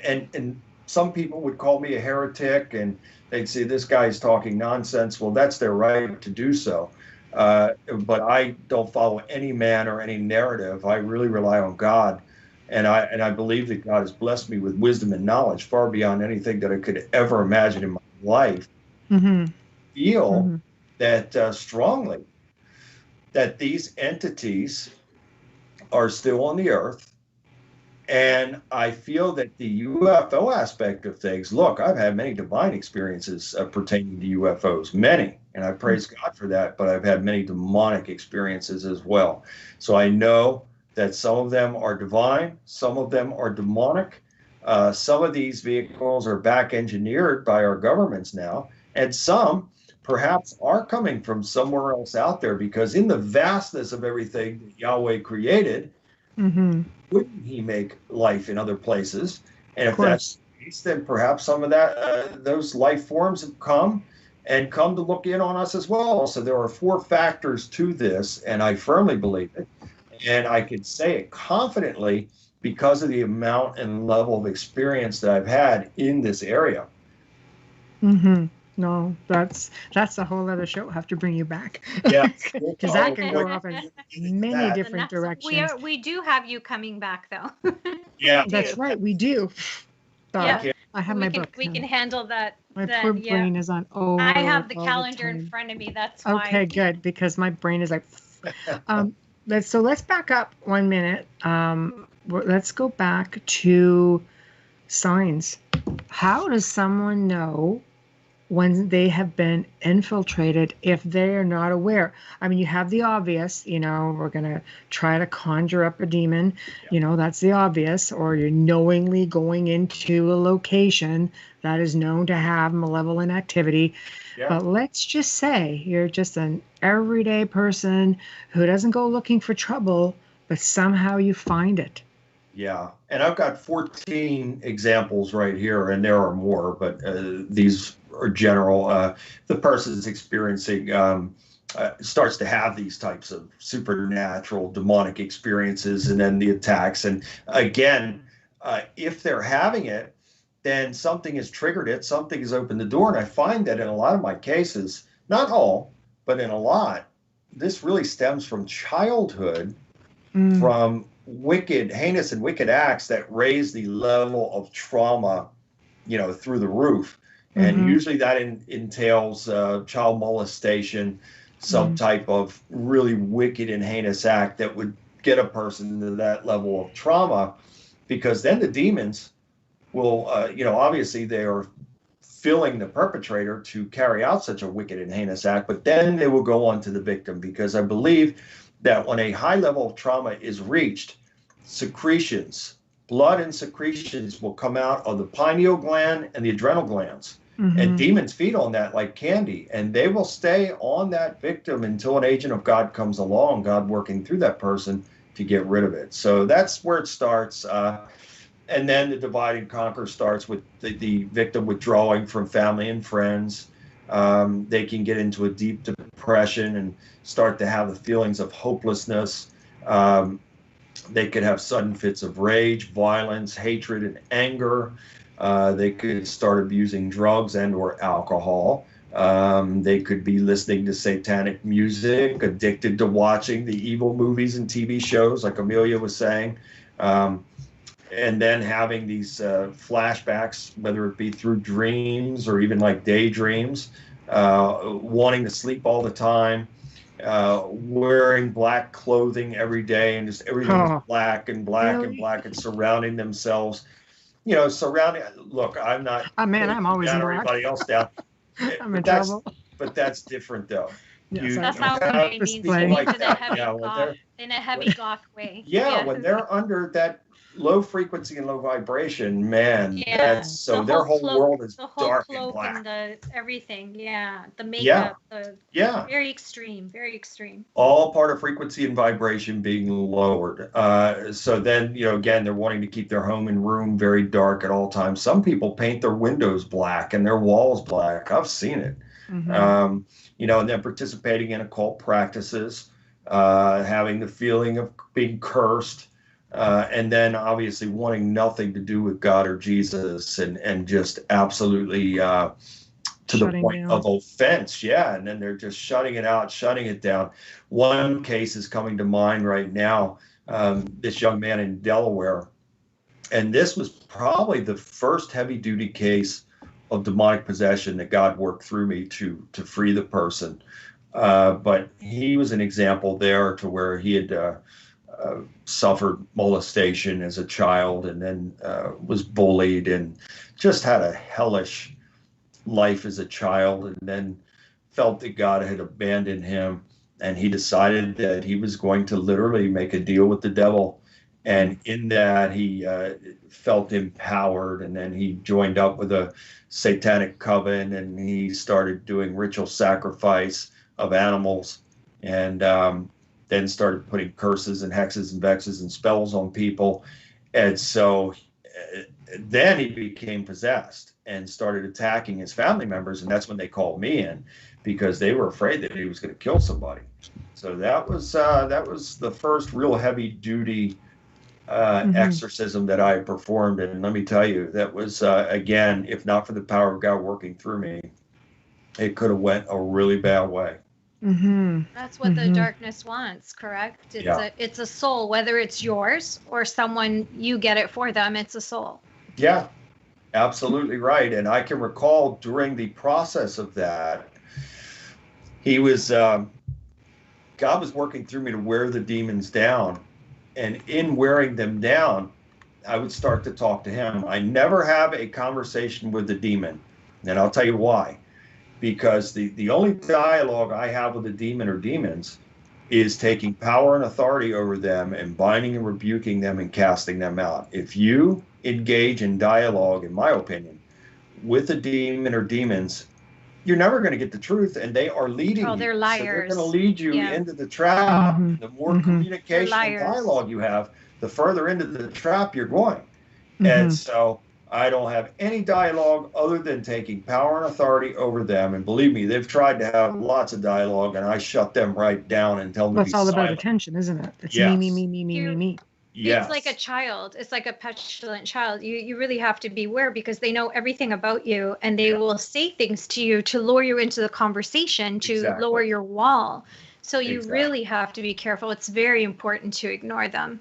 And some people would call me a heretic, and they'd say, this guy's talking nonsense. Well, that's their right to do so. But I don't follow any man or any narrative. I really rely on God. And I believe that God has blessed me with wisdom and knowledge far beyond anything that I could ever imagine in my life. Feel that strongly that these entities are still on the earth. And I feel that the UFO aspect of things, look, I've had many divine experiences pertaining to UFOs, many, and I praise God for that, but I've had many demonic experiences as well. So I know that some of them are divine, some of them are demonic. Some of these vehicles are back engineered by our governments now, and some perhaps are coming from somewhere else out there, because in the vastness of everything that Yahweh created, wouldn't he make life in other places? And if that's the case, then perhaps some of that those life forms have come to look in on us as well. So there are 4 factors to this, and I firmly believe it. And I could say it confidently because of the amount and level of experience that I've had in this area. No, that's a whole other show. I'll have to bring you back. Yeah, because that can go off in many different directions. We do have you coming back, though. Yeah, that's right. We do. Yeah. I have my book. We can handle that. My poor brain is on. I have the calendar in front of me. That's why. Okay, good, because my brain is like. So let's back up 1 minute. Let's go back to signs. How does someone know when they have been infiltrated if they are not aware? I mean, you have the obvious, we're going to try to conjure up a demon, that's the obvious, or you're knowingly going into a location that is known to have malevolent activity. Yeah. But let's just say you're just an everyday person who doesn't go looking for trouble, but somehow you find it. Yeah, and I've got 14 examples right here, and there are more, but these are general. The person is experiencing, starts to have these types of supernatural, demonic experiences, and then the attacks. And again, if they're having it, then something has triggered it, something has opened the door. And I find that in a lot of my cases, not all, but in a lot, this really stems from childhood, from heinous and wicked acts that raise the level of trauma, through the roof. And usually that entails child molestation, some type of really wicked and heinous act that would get a person to that level of trauma, because then the demons will, obviously they are filling the perpetrator to carry out such a wicked and heinous act, but then they will go on to the victim, because I believe that when a high level of trauma is reached, blood and secretions will come out of the pineal gland and the adrenal glands. And demons feed on that like candy, and they will stay on that victim until an agent of God comes along, God working through that person to get rid of it. So that's where it starts. And then the divide and conquer starts with the victim withdrawing from family and friends. They can get into a deep depression and start to have the feelings of hopelessness. They could have sudden fits of rage, violence, hatred, and anger. They could start abusing drugs and or alcohol. They could be listening to satanic music, addicted to watching the evil movies and TV shows, like Amelia was saying. And then having these flashbacks, whether it be through dreams or even like daydreams, wanting to sleep all the time, wearing black clothing every day, and just everything's black and black and black, and surrounding themselves. Look, I'm not. I'm always in black. Everybody else down. I'm in trouble. But that's different, though. Yes, that's how it means to be in a heavy goth way. Yeah, when they're under that low frequency and low vibration, man, that's so their whole world is dark and black. And everything, the makeup, very extreme. All part of frequency and vibration being lowered. So then, again, they're wanting to keep their home and room very dark at all times. Some people paint their windows black and their walls black. I've seen it. And then participating in occult practices, having the feeling of being cursed. And then obviously wanting nothing to do with God or Jesus, and just absolutely to the point of offense. Yeah. And then they're just shutting it out, shutting it down. One case is coming to mind right now, this young man in Delaware. And this was probably the first heavy duty case of demonic possession that God worked through me to free the person. But he was an example there to where he had suffered molestation as a child, and then was bullied and just had a hellish life as a child, and then felt that God had abandoned him, and he decided that he was going to literally make a deal with the devil. And in that, he felt empowered, and then he joined up with a satanic coven, and he started doing ritual sacrifice of animals, and then started putting curses and hexes and vexes and spells on people. And so then he became possessed and started attacking his family members, and that's when they called me in because they were afraid that he was going to kill somebody. So that was the first real heavy duty exorcism that I performed, and let me tell you, that was again, if not for the power of God working through me, it could have went a really bad way. That's what the darkness wants, correct? It's a soul, whether it's yours or someone you get it for them. It's a soul. Yeah, absolutely right. And I can recall during the process of that, he was God was working through me to wear the demons down, and in wearing them down, I would start to talk to him. I never have a conversation with the demon, and I'll tell you why. Because the only dialogue I have with a demon or demons is taking power and authority over them and binding and rebuking them and casting them out. If you engage in dialogue, in my opinion, with a demon or demons, you're never going to get the truth, and they are leading you. They're liars. So they're going to lead you into the trap. The more communication and dialogue you have, the further into the trap you're going. And so I don't have any dialogue other than taking power and authority over them. And believe me, they've tried to have lots of dialogue, and I shut them right down and tell them to be silent. It's all about attention, isn't it? It's me. Yes. It's like a child. It's like a petulant child. You really have to beware because they know everything about you, and they will say things to you to lure you into the conversation, to lower your wall. So you really have to be careful. It's very important to ignore them.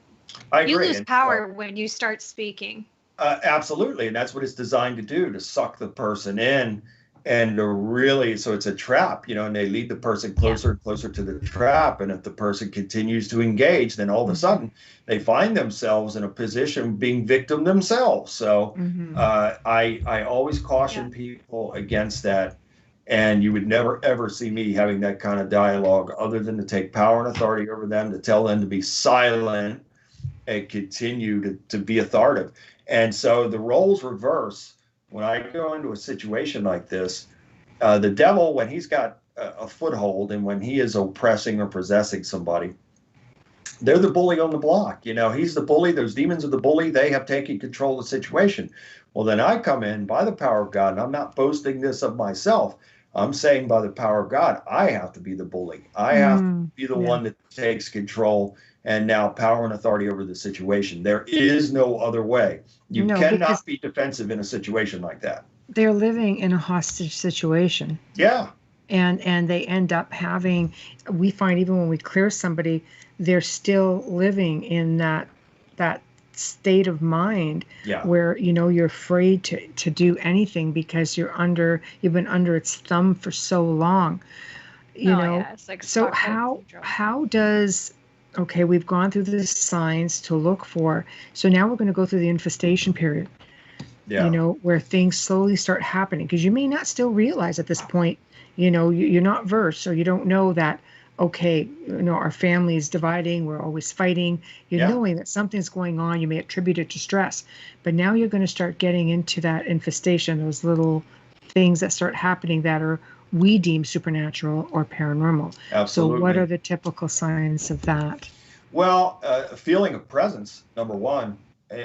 I agree. You lose power when you start speaking. Absolutely. And that's what it's designed to do, to suck the person in and to really, so it's a trap, and they lead the person closer and closer to the trap. And if the person continues to engage, then all of a sudden they find themselves in a position being victim themselves. So I always caution people against that. And you would never, ever see me having that kind of dialogue other than to take power and authority over them, to tell them to be silent and continue to be authoritative. And so the roles reverse. When I go into a situation like this, the devil, when he's got a foothold and when he is oppressing or possessing somebody, they're the bully on the block. He's the bully. Those demons are the bully. They have taken control of the situation. Well, then I come in by the power of God, and I'm not boasting this of myself. I'm saying by the power of God, I have to be the bully. I have to be the one that takes control and now power and authority over the situation. There is no other way. You cannot be defensive in a situation like that. They're living in a hostage situation. Yeah. And they end up having, we find even when we clear somebody, they're still living in that state of mind where, you're afraid to do anything because you've been under its thumb for so long. It's like so how does, okay, we've gone through the signs to look for. So now we're going to go through the infestation period, where things slowly start happening. Because you may not still realize at this point, you're not versed, or you don't know that, okay, our family is dividing, we're always fighting. You're knowing that something's going on. You may attribute it to stress. But now you're going to start getting into that infestation, those little things that start happening that are we deem supernatural or paranormal. Absolutely. So what are the typical signs of that? Well, a feeling of presence, number one.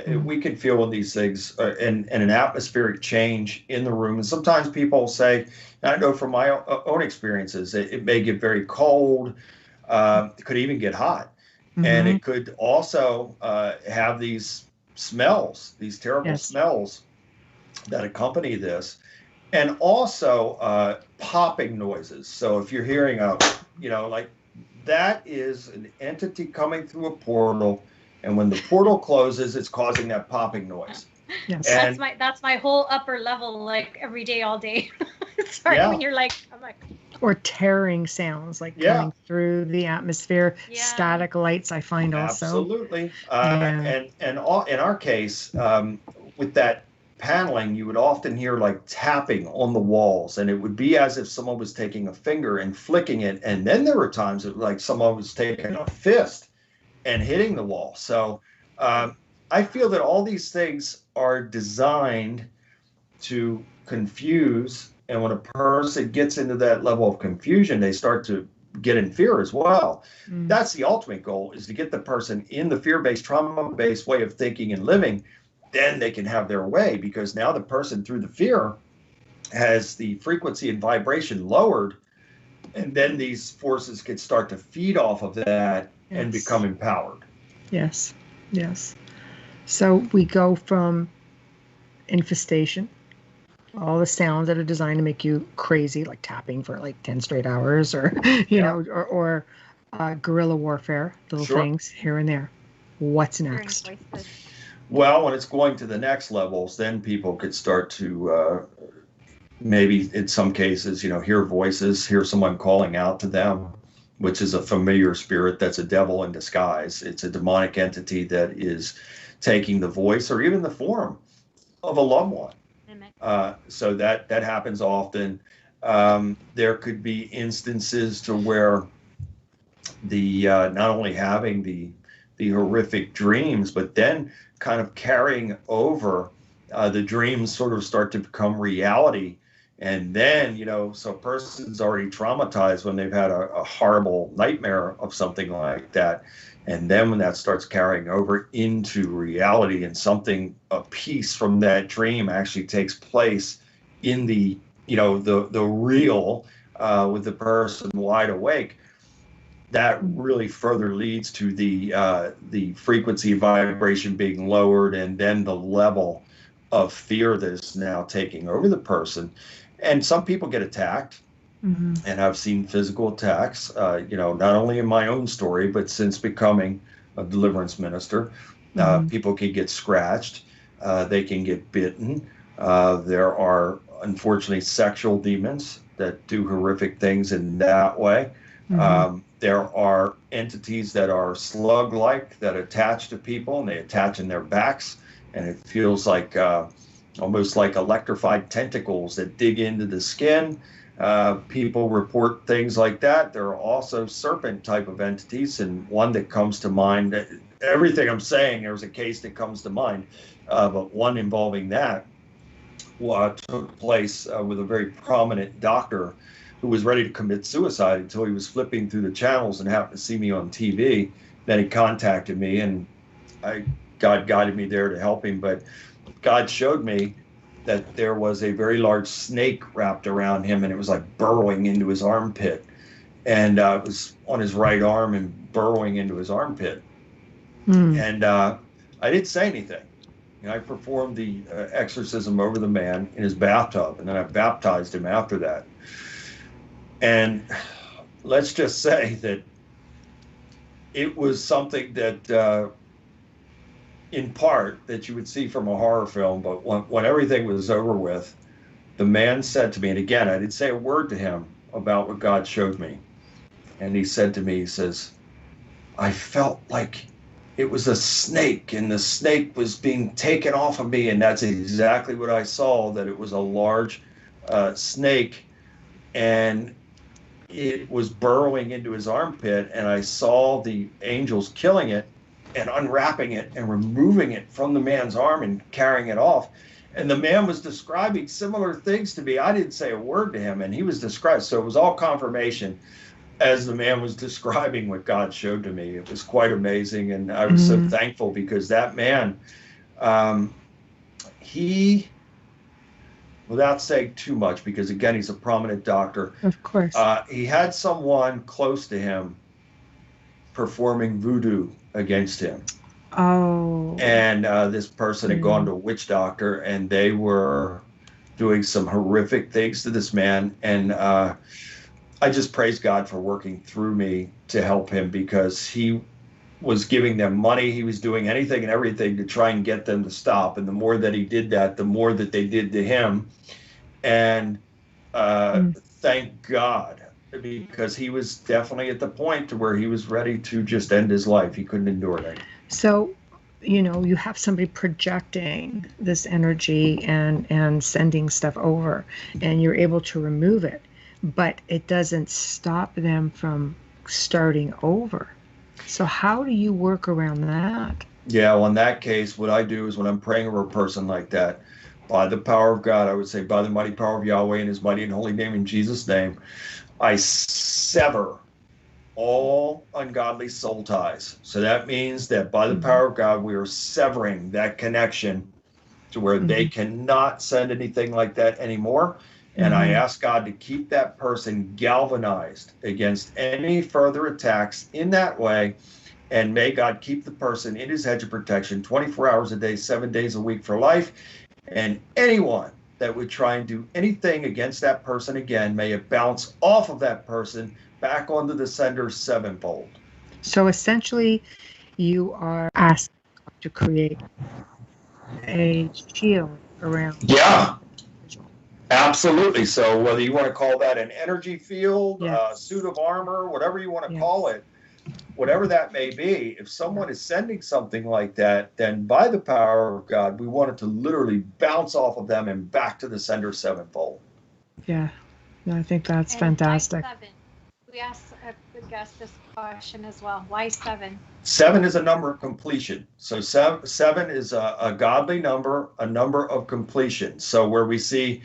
We can feel when these things and an atmospheric change in the room. And sometimes people say, and I know from my own experiences, it may get very cold. It could even get hot. And it could also have these smells, these terrible smells that accompany this. And also popping noises. So if you're hearing that is an entity coming through a portal, and when the portal closes, it's causing that popping noise. Yes. And that's my whole upper level, like every day, all day. Sorry, when you're like, I'm like. Or tearing sounds coming through the atmosphere. Static lights, I find also. Absolutely. And in our case, with that paneling, you would often hear tapping on the walls, and it would be as if someone was taking a finger and flicking it. And then there were times that someone was taking a fist and hitting the wall. So I feel that all these things are designed to confuse. And when a person gets into that level of confusion, they start to get in fear as well. That's the ultimate goal, is to get the person in the fear-based, trauma-based way of thinking and living then they can have their way, because now the person, through the fear, has the frequency and vibration lowered, and then these forces could start to feed off of that and become empowered. Yes, yes. So we go from infestation, all the sounds that are designed to make you crazy, like tapping for like 10 straight hours, or or guerrilla warfare, little things here and there. What's next? Well, when it's going to the next levels, then people could start to maybe in some cases, hear voices, hear someone calling out to them, which is a familiar spirit. That's a devil in disguise. It's a demonic entity that is taking the voice or even the form of a loved one. So that happens often. There could be instances to where the not only having the horrific dreams, but then kind of carrying over the dreams sort of start to become reality. And then, so a person's already traumatized when they've had a horrible nightmare of something like that. And then when that starts carrying over into reality, and a piece from that dream actually takes place in the real, with the person wide awake, that really further leads to the frequency vibration being lowered, and then the level of fear that is now taking over the person. And some people get attacked, and I've seen physical attacks, not only in my own story, but since becoming a deliverance minister. People can get scratched, they can get bitten. There are, unfortunately, sexual demons that do horrific things in that way. There are entities that are slug-like that attach to people, and they attach in their backs, and it feels like almost like electrified tentacles that dig into the skin. People report things like that. There are also serpent type of entities, and one that comes to mind, everything I'm saying, there's a case that comes to mind, but one involving that took place with a very prominent doctor who was ready to commit suicide until he was flipping through the channels and happened to see me on TV. Then he contacted me, and God guided me there to help him. But God showed me that there was a very large snake wrapped around him, and it was like burrowing into his armpit. And it was on his right arm and burrowing into his armpit. And I didn't say anything. I performed the exorcism over the man in his bathtub, and then I baptized him after that. And let's just say that it was something that, in part, that you would see from a horror film, but when everything was over with, the man said to me, and again, I didn't say a word to him about what God showed me. And he said to me, he says, I felt like it was a snake, and the snake was being taken off of me. And that's exactly what I saw, that it was a large snake, and it was burrowing into his armpit, and I saw the angels killing it and unwrapping it and removing it from the man's arm and carrying it off. And the man was describing similar things to me. I didn't say a word to him, and he was describing. So it was all confirmation as the man was describing what God showed to me. It was quite amazing, and I was so thankful, because that man, he, without saying too much, because again, he's a prominent doctor. Of course. He had someone close to him performing voodoo against him. Oh. And this person had gone to a witch doctor, and they were doing some horrific things to this man. And I just praise God for working through me to help him, because he was giving them money. He was doing anything and everything to try and get them to stop. And the more that he did that, the more that they did to him. And thank God, because he was definitely at the point to where he was ready to just end his life. He couldn't endure it. So, you have somebody projecting this energy and sending stuff over, and you're able to remove it, but it doesn't stop them from starting over. So how do you work around that? Yeah, well, in that case, what I do is, when I'm praying over a person like that, by the power of God, I would say, by the mighty power of Yahweh, in his mighty and holy name, in Jesus' name, I sever all ungodly soul ties. So that means that by the power of God, we are severing that connection to where they cannot send anything like that anymore. And I ask God to keep that person galvanized against any further attacks in that way. And may God keep the person in his hedge of protection 24 hours a day, 7 days a week for life. And anyone that would try and do anything against that person again, may it bounce off of that person back onto the sender sevenfold. So essentially, you are asked to create a shield around. Yeah. Absolutely. So whether you want to call that an energy field, a suit of armor, whatever you want to call it, whatever that may be, if someone is sending something like that, then by the power of God, we want it to literally bounce off of them and back to the sender sevenfold. Yeah. I think that's fantastic. Why 7? We asked the guest this question as well. Why 7? 7 is a number of completion. So 7 is a godly number, a number of completion. So where we see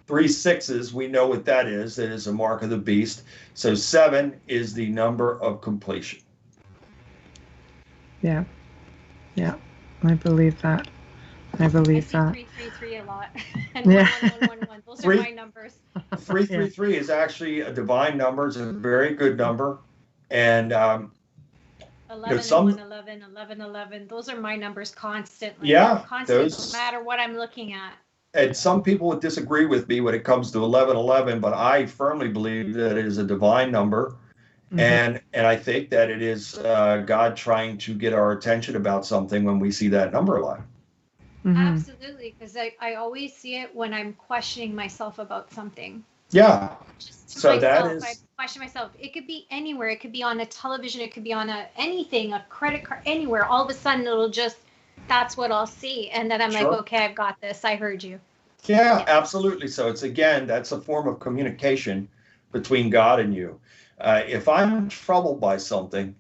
3 6s, we know what that is. It is a mark of the beast. So 7 is the number of completion. Yeah. I believe that. I see 333 a lot. And 1111. Those are my numbers. 333 is actually a divine number. It's a very good number. And 11, 11, 11, 11. Those are my numbers constantly. Yeah. No matter what I'm looking at. And some people would disagree with me when it comes to 1111, but I firmly believe that it is a divine number. And I think that it is God trying to get our attention about something when we see that number a lot. Absolutely, because I always see it when I'm questioning myself about something. Yeah. So myself, I question myself. It could be anywhere. It could be on a television. It could be on anything, a credit card, anywhere. All of a sudden, it'll just, that's what I'll see. And then I'm like, okay, I've got this. I heard you. Yeah, absolutely. So it's, again, that's a form of communication between God and you. If I'm troubled by something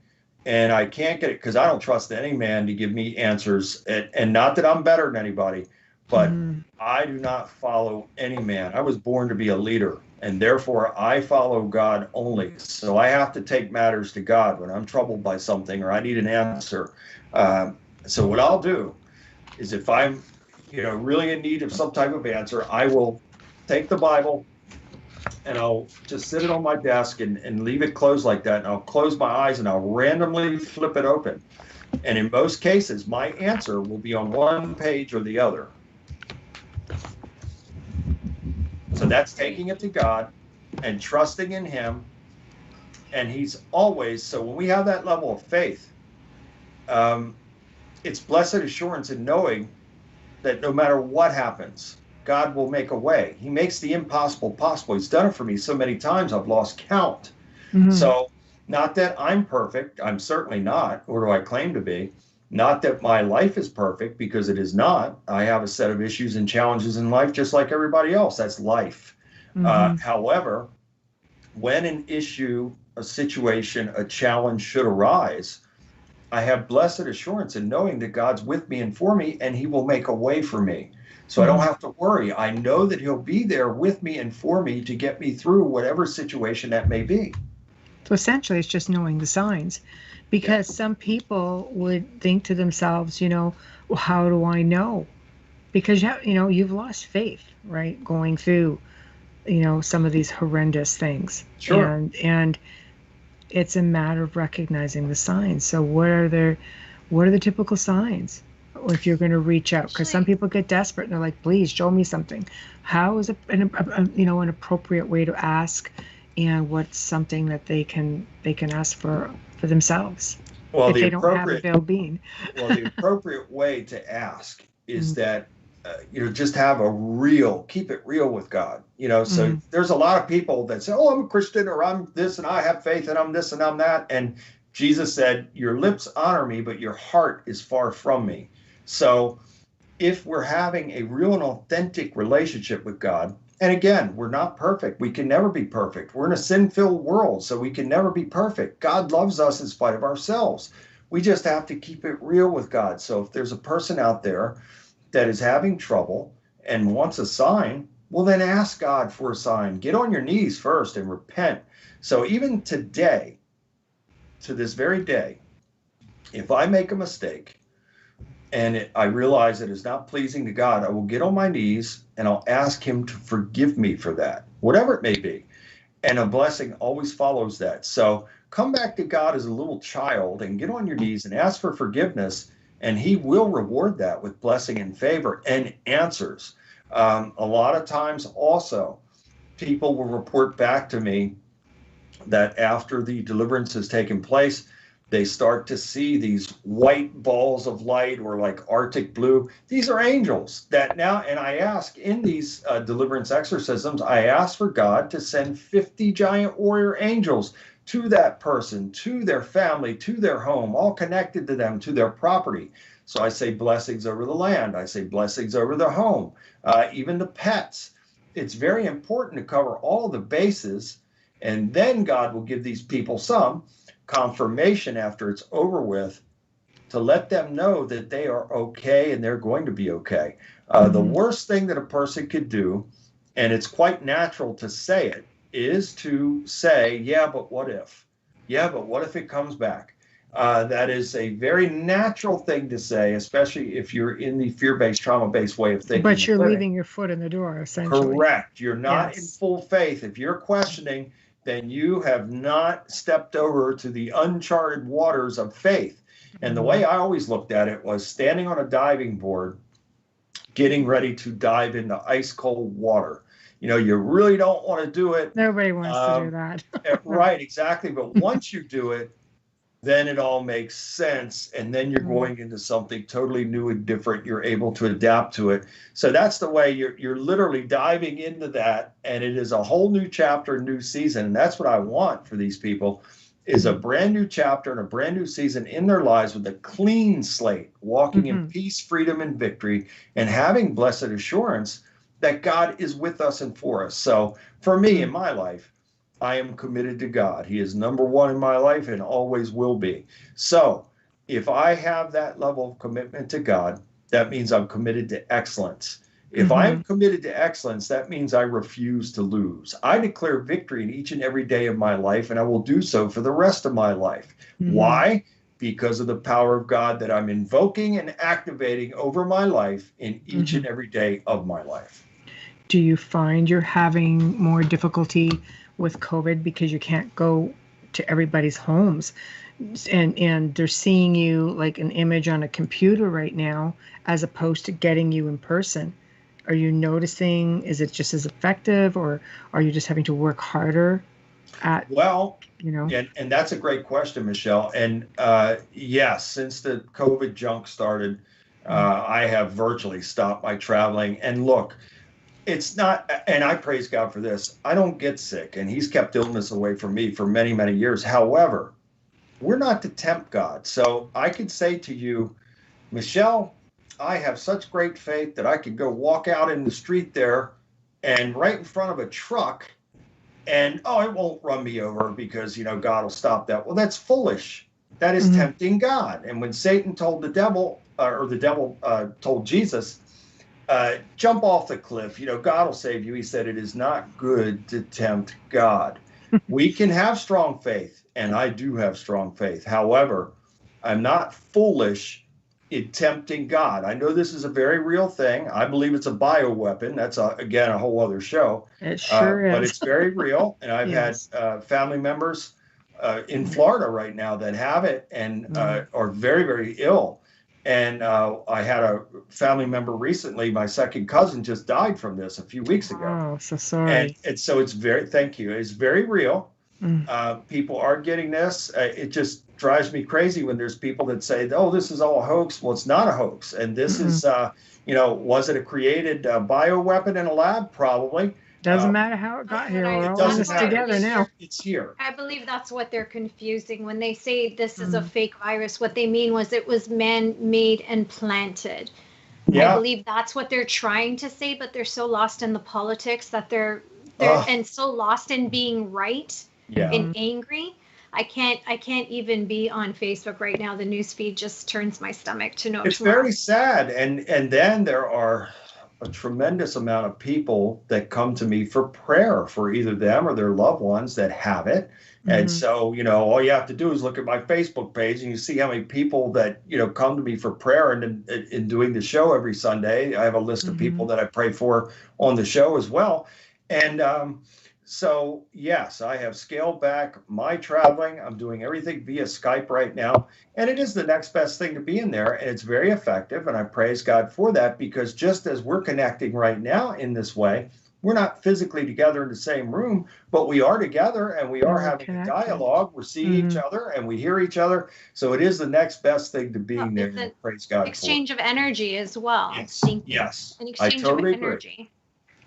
and I can't get it, because I don't trust any man to give me answers, and not that I'm better than anybody, but I do not follow any man. I was born to be a leader, and therefore I follow God only. So I have to take matters to God when I'm troubled by something or I need an answer. So what I'll do is, if I'm really in need of some type of answer, I will take the Bible and I'll just sit it on my desk and leave it closed like that. And I'll close my eyes and I'll randomly flip it open. And in most cases, my answer will be on one page or the other. So that's taking it to God and trusting in him. And he's always, so when we have that level of faith, it's blessed assurance in knowing that no matter what happens, God will make a way. He makes the impossible possible. He's done it for me so many times, I've lost count. So not that I'm perfect. I'm certainly not, or do I claim to be. Not that my life is perfect, because it is not. I have a set of issues and challenges in life just like everybody else. That's life. However, when an issue, a situation, a challenge should arise, I have blessed assurance in knowing that God's with me and for me, and he will make a way for me. So I don't have to worry. I know that he'll be there with me and for me to get me through whatever situation that may be. So essentially, it's just knowing the signs, because some people would think to themselves, well, how do I know? Because, you've lost faith, right? Going through, some of these horrendous things. Sure. And it's a matter of recognizing the signs. So what are the typical signs? If you're going to reach out, because some people get desperate and they're like, please show me something. How is an appropriate way to ask, and what's something that they can ask for themselves, if they don't have a Bill Bean? Well, the appropriate way to ask is that just keep it real with God. So there's a lot of people that say, oh, I'm a Christian, or I'm this and I have faith and I'm this and I'm that. And Jesus said, your lips honor me, but your heart is far from me. So if we're having a real and authentic relationship with God, and again, we're not perfect. We can never be perfect. We're in a sin-filled world, so we can never be perfect. God loves us in spite of ourselves. We just have to keep it real with God. So if there's a person out there that is having trouble and wants a sign, well, then ask God for a sign. Get on your knees first and repent. So even today, to this very day, if I make a mistake, and I realize it is not pleasing to God, I will get on my knees and I'll ask him to forgive me for that, whatever it may be. And a blessing always follows that. So come back to God as a little child and get on your knees and ask for forgiveness, and he will reward that with blessing and favor and answers. A lot of times also, people will report back to me that after the deliverance has taken place, they start to see these white balls of light, or like Arctic blue. These are angels that now, and I ask in these deliverance exorcisms, I ask for God to send 50 giant warrior angels to that person, to their family, to their home, all connected to them, to their property. So I say blessings over the land. I say blessings over the home, even the pets. It's very important to cover all the bases, and then God will give these people some confirmation after it's over with, to let them know that they are okay and they're going to be okay. The worst thing that a person could do, and it's quite natural to say it, is to say, yeah, but what if? Yeah, but what if it comes back? That is a very natural thing to say, especially if you're in the fear-based, trauma-based way of thinking. But you're leaving your foot in the door, essentially. Correct. You're not in full faith. If you're questioning, then you have not stepped over to the uncharted waters of faith. And the way I always looked at it was standing on a diving board, getting ready to dive into ice cold water. You know, you really don't want to do it. Nobody wants to do that. Right, exactly. But once you do it, then it all makes sense. And then you're going into something totally new and different. You're able to adapt to it. So that's the way you're literally diving into that. And it is a whole new chapter, new season. And that's what I want for these people, is a brand new chapter and a brand new season in their lives with a clean slate, walking in peace, freedom, and victory, and having blessed assurance that God is with us and for us. So for me, in my life, I am committed to God. He is number one in my life and always will be. So if I have that level of commitment to God, that means I'm committed to excellence. If I am committed to excellence, that means I refuse to lose. I declare victory in each and every day of my life, and I will do so for the rest of my life. Why? Because of the power of God that I'm invoking and activating over my life in each and every day of my life. Do you find you're having more difficulty with COVID because you can't go to everybody's homes, and they're seeing you like an image on a computer right now, as opposed to getting you in person? Are you noticing, is it just as effective, or are you just having to work harder at, and that's a great question, Michelle. And yes, since the COVID junk started, I have virtually stopped my traveling. And look, it's not, and I praise God for this, I don't get sick, and he's kept illness away from me for many, many years. However, we're not to tempt God. So I could say to you, Michelle, I have such great faith that I could go walk out in the street there and right in front of a truck, and, it won't run me over because, God will stop that. Well, that's foolish. That is tempting God. And when Satan told the devil, or the devil told Jesus, jump off the cliff, God will save you, he said, it is not good to tempt God. We can have strong faith, and I do have strong faith. However, I'm not foolish in tempting God. I know this is a very real thing. I believe it's a bioweapon. That's, again, a whole other show. It sure is. But it's very real. And I've had family members in Florida right now that have it and are very, very ill. And I had a family member recently, my second cousin, just died from this a few weeks ago. Oh, so sorry. And so it's thank you. It's very real. People are getting this. It just drives me crazy when there's people that say, oh, this is all a hoax. Well, it's not a hoax. And this is, was it a created bioweapon in a lab? Probably. Doesn't matter how it got here. We're all in this together now. It's here. I believe that's what they're confusing when they say this is a fake virus. What they mean was it was man-made and planted. Yeah. I believe that's what they're trying to say, but they're so lost in the politics that they're and so lost in being right and angry. I can't even be on Facebook right now. The news feed just turns my stomach to no tomorrow. It's very sad. And then there are a tremendous amount of people that come to me for prayer for either them or their loved ones that have it. And so, all you have to do is look at my Facebook page and you see how many people that, come to me for prayer. And in doing the show every Sunday, I have a list of people that I pray for on the show as well. And so, yes, I have scaled back my traveling. I'm doing everything via Skype right now. And it is the next best thing to be in there. And it's very effective. And I praise God for that, because just as we're connecting right now in this way, we're not physically together in the same room, but we are together and we are having a dialogue. We're seeing each other and we hear each other. So it is the next best thing to being there. And praise God. Exchange of energy as well. Yes. Thank you. Yes. An exchange of energy. Agree.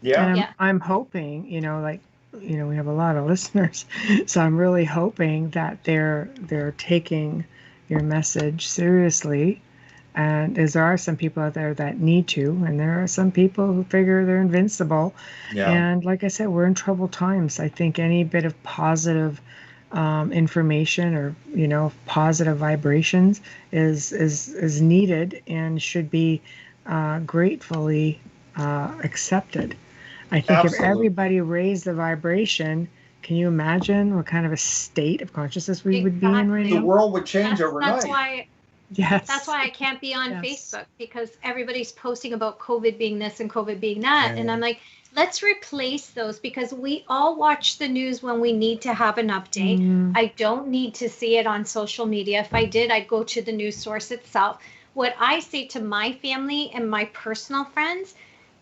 Yeah. And I'm hoping, we have a lot of listeners, so I'm really hoping that they're taking your message seriously. And as there are some people out there that need to, and there are some people who figure they're invincible. Yeah. And like I said, we're in troubled times. I think any bit of positive information or positive vibrations is needed and should be gratefully accepted. I think If everybody raised the vibration, can you imagine what kind of a state of consciousness we would be in right now? The world would change overnight. That's why I can't be on Facebook, because everybody's posting about COVID being this and COVID being that. Yeah. And I'm like, let's replace those, because we all watch the news when we need to have an update. I don't need to see it on social media. If I did, I'd go to the news source itself. What I say to my family and my personal friends,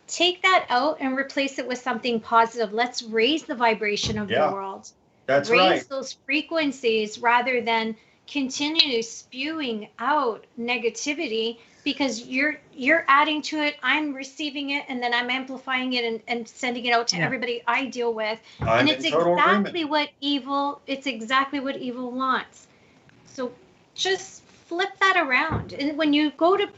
take that out and replace it with something positive. Let's raise the vibration of the world. That's right. Raise those frequencies rather than continue spewing out negativity, because you're adding to it, I'm receiving it, and then I'm amplifying it and sending it out to everybody I deal with. And it's exactly what evil wants. So just flip that around. And when you go to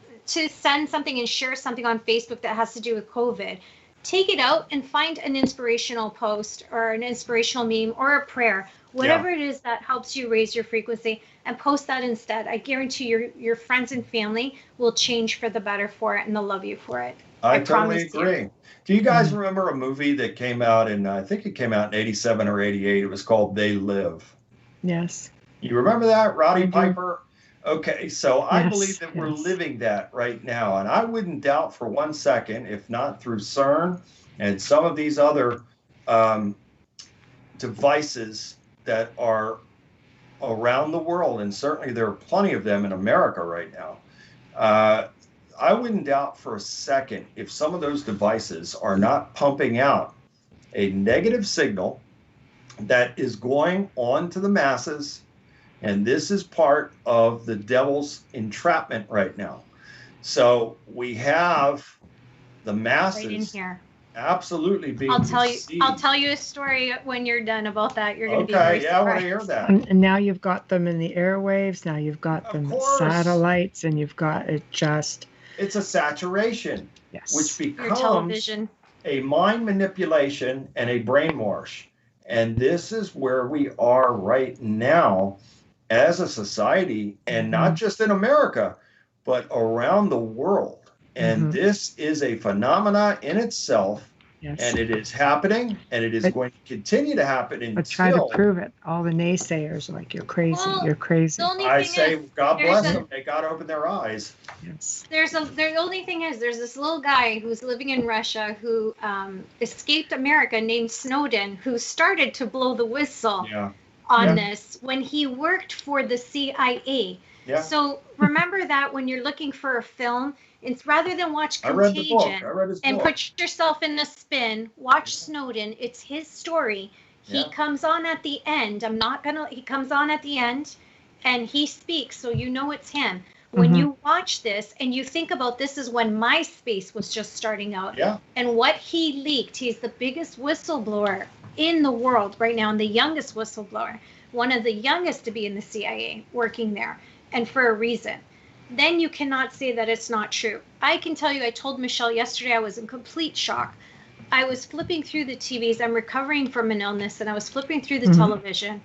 send something and share something on Facebook that has to do with COVID, take it out and find an inspirational post or an inspirational meme or a prayer, whatever it is that helps you raise your frequency, and post that instead. I guarantee your friends and family will change for the better for it, and they'll love you for it. I totally agree. Do you guys remember a movie that came out I think it came out in 87 or 88. It was called They Live. Yes. You remember that? Roddy Piper? Okay, so I believe that we're living that right now. And I wouldn't doubt for 1 second, if not through CERN and some of these other devices that are around the world, and certainly there are plenty of them in America right now. I wouldn't doubt for a second if some of those devices are not pumping out a negative signal that is going on to the masses. And this is part of the devil's entrapment right now. So we have the masses right in here. Absolutely being deceived. I'll tell you a story when you're done about that. You're going to be very surprised. I want to hear that. And now you've got them in the airwaves. Now you've got them in satellites, and you've got it just. It's a saturation, which becomes television. A mind manipulation and a brainwash. And this is where we are right now as a society, and not just in America, but around the world. And this is a phenomena in itself, and it is happening, and it is going to continue to happen. But try to prove it. All the naysayers are like, you're crazy, you're crazy. I say, God bless them. They got to open their eyes. Yes. The only thing is, there's this little guy who's living in Russia who escaped America named Snowden, who started to blow the whistle on this when he worked for the CIA. Yeah. So remember that when you're looking for a film, it's rather than watch Contagion and put yourself in the spin, watch Snowden. It's his story. He comes on at the end. He comes on at the end and he speaks, so you know it's him. When you watch this and you think about, this is when MySpace was just starting out. Yeah. And what he leaked, he's the biggest whistleblower in the world right now, and the youngest whistleblower, one of the youngest to be in the CIA, working there, and for a reason. Then you cannot say that it's not true. I can tell you, I told Michelle yesterday, I was in complete shock. I was flipping through the TVs. I'm recovering from an illness, and I was flipping through the television,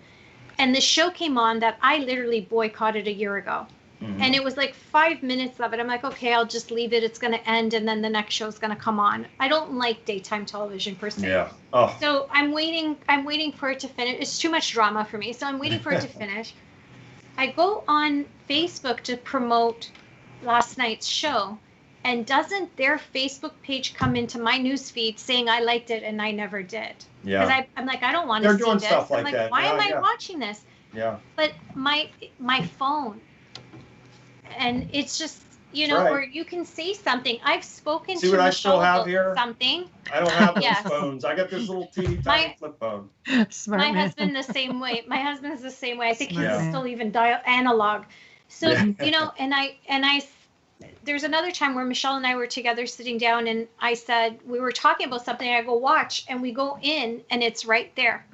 and the show came on that I literally boycotted a year ago. And it was like 5 minutes of it. I'm like, okay, I'll just leave it. It's going to end. And then the next show is going to come on. I don't like daytime television per se. Yeah. Oh. So I'm waiting for it to finish. It's too much drama for me. So I'm waiting for it to finish. I go on Facebook to promote last night's show. And doesn't their Facebook page come into my newsfeed saying I liked it and I never did? Yeah. Because I'm like, I don't want to see this. They're doing stuff like I'm like, that. why am I watching this? Yeah. But my phone, and it's just, you know, or you can say something. I've spoken to what I Michelle still have about here? something. I don't have those phones. I got this little teeny tiny flip phone. My husband the same way. My husband's the same way. I think he's still even dial analog. So, you know, and I there's another time where Michelle and I were together sitting down, and I said, we were talking about something. I go, watch, and we go in, and it's right there.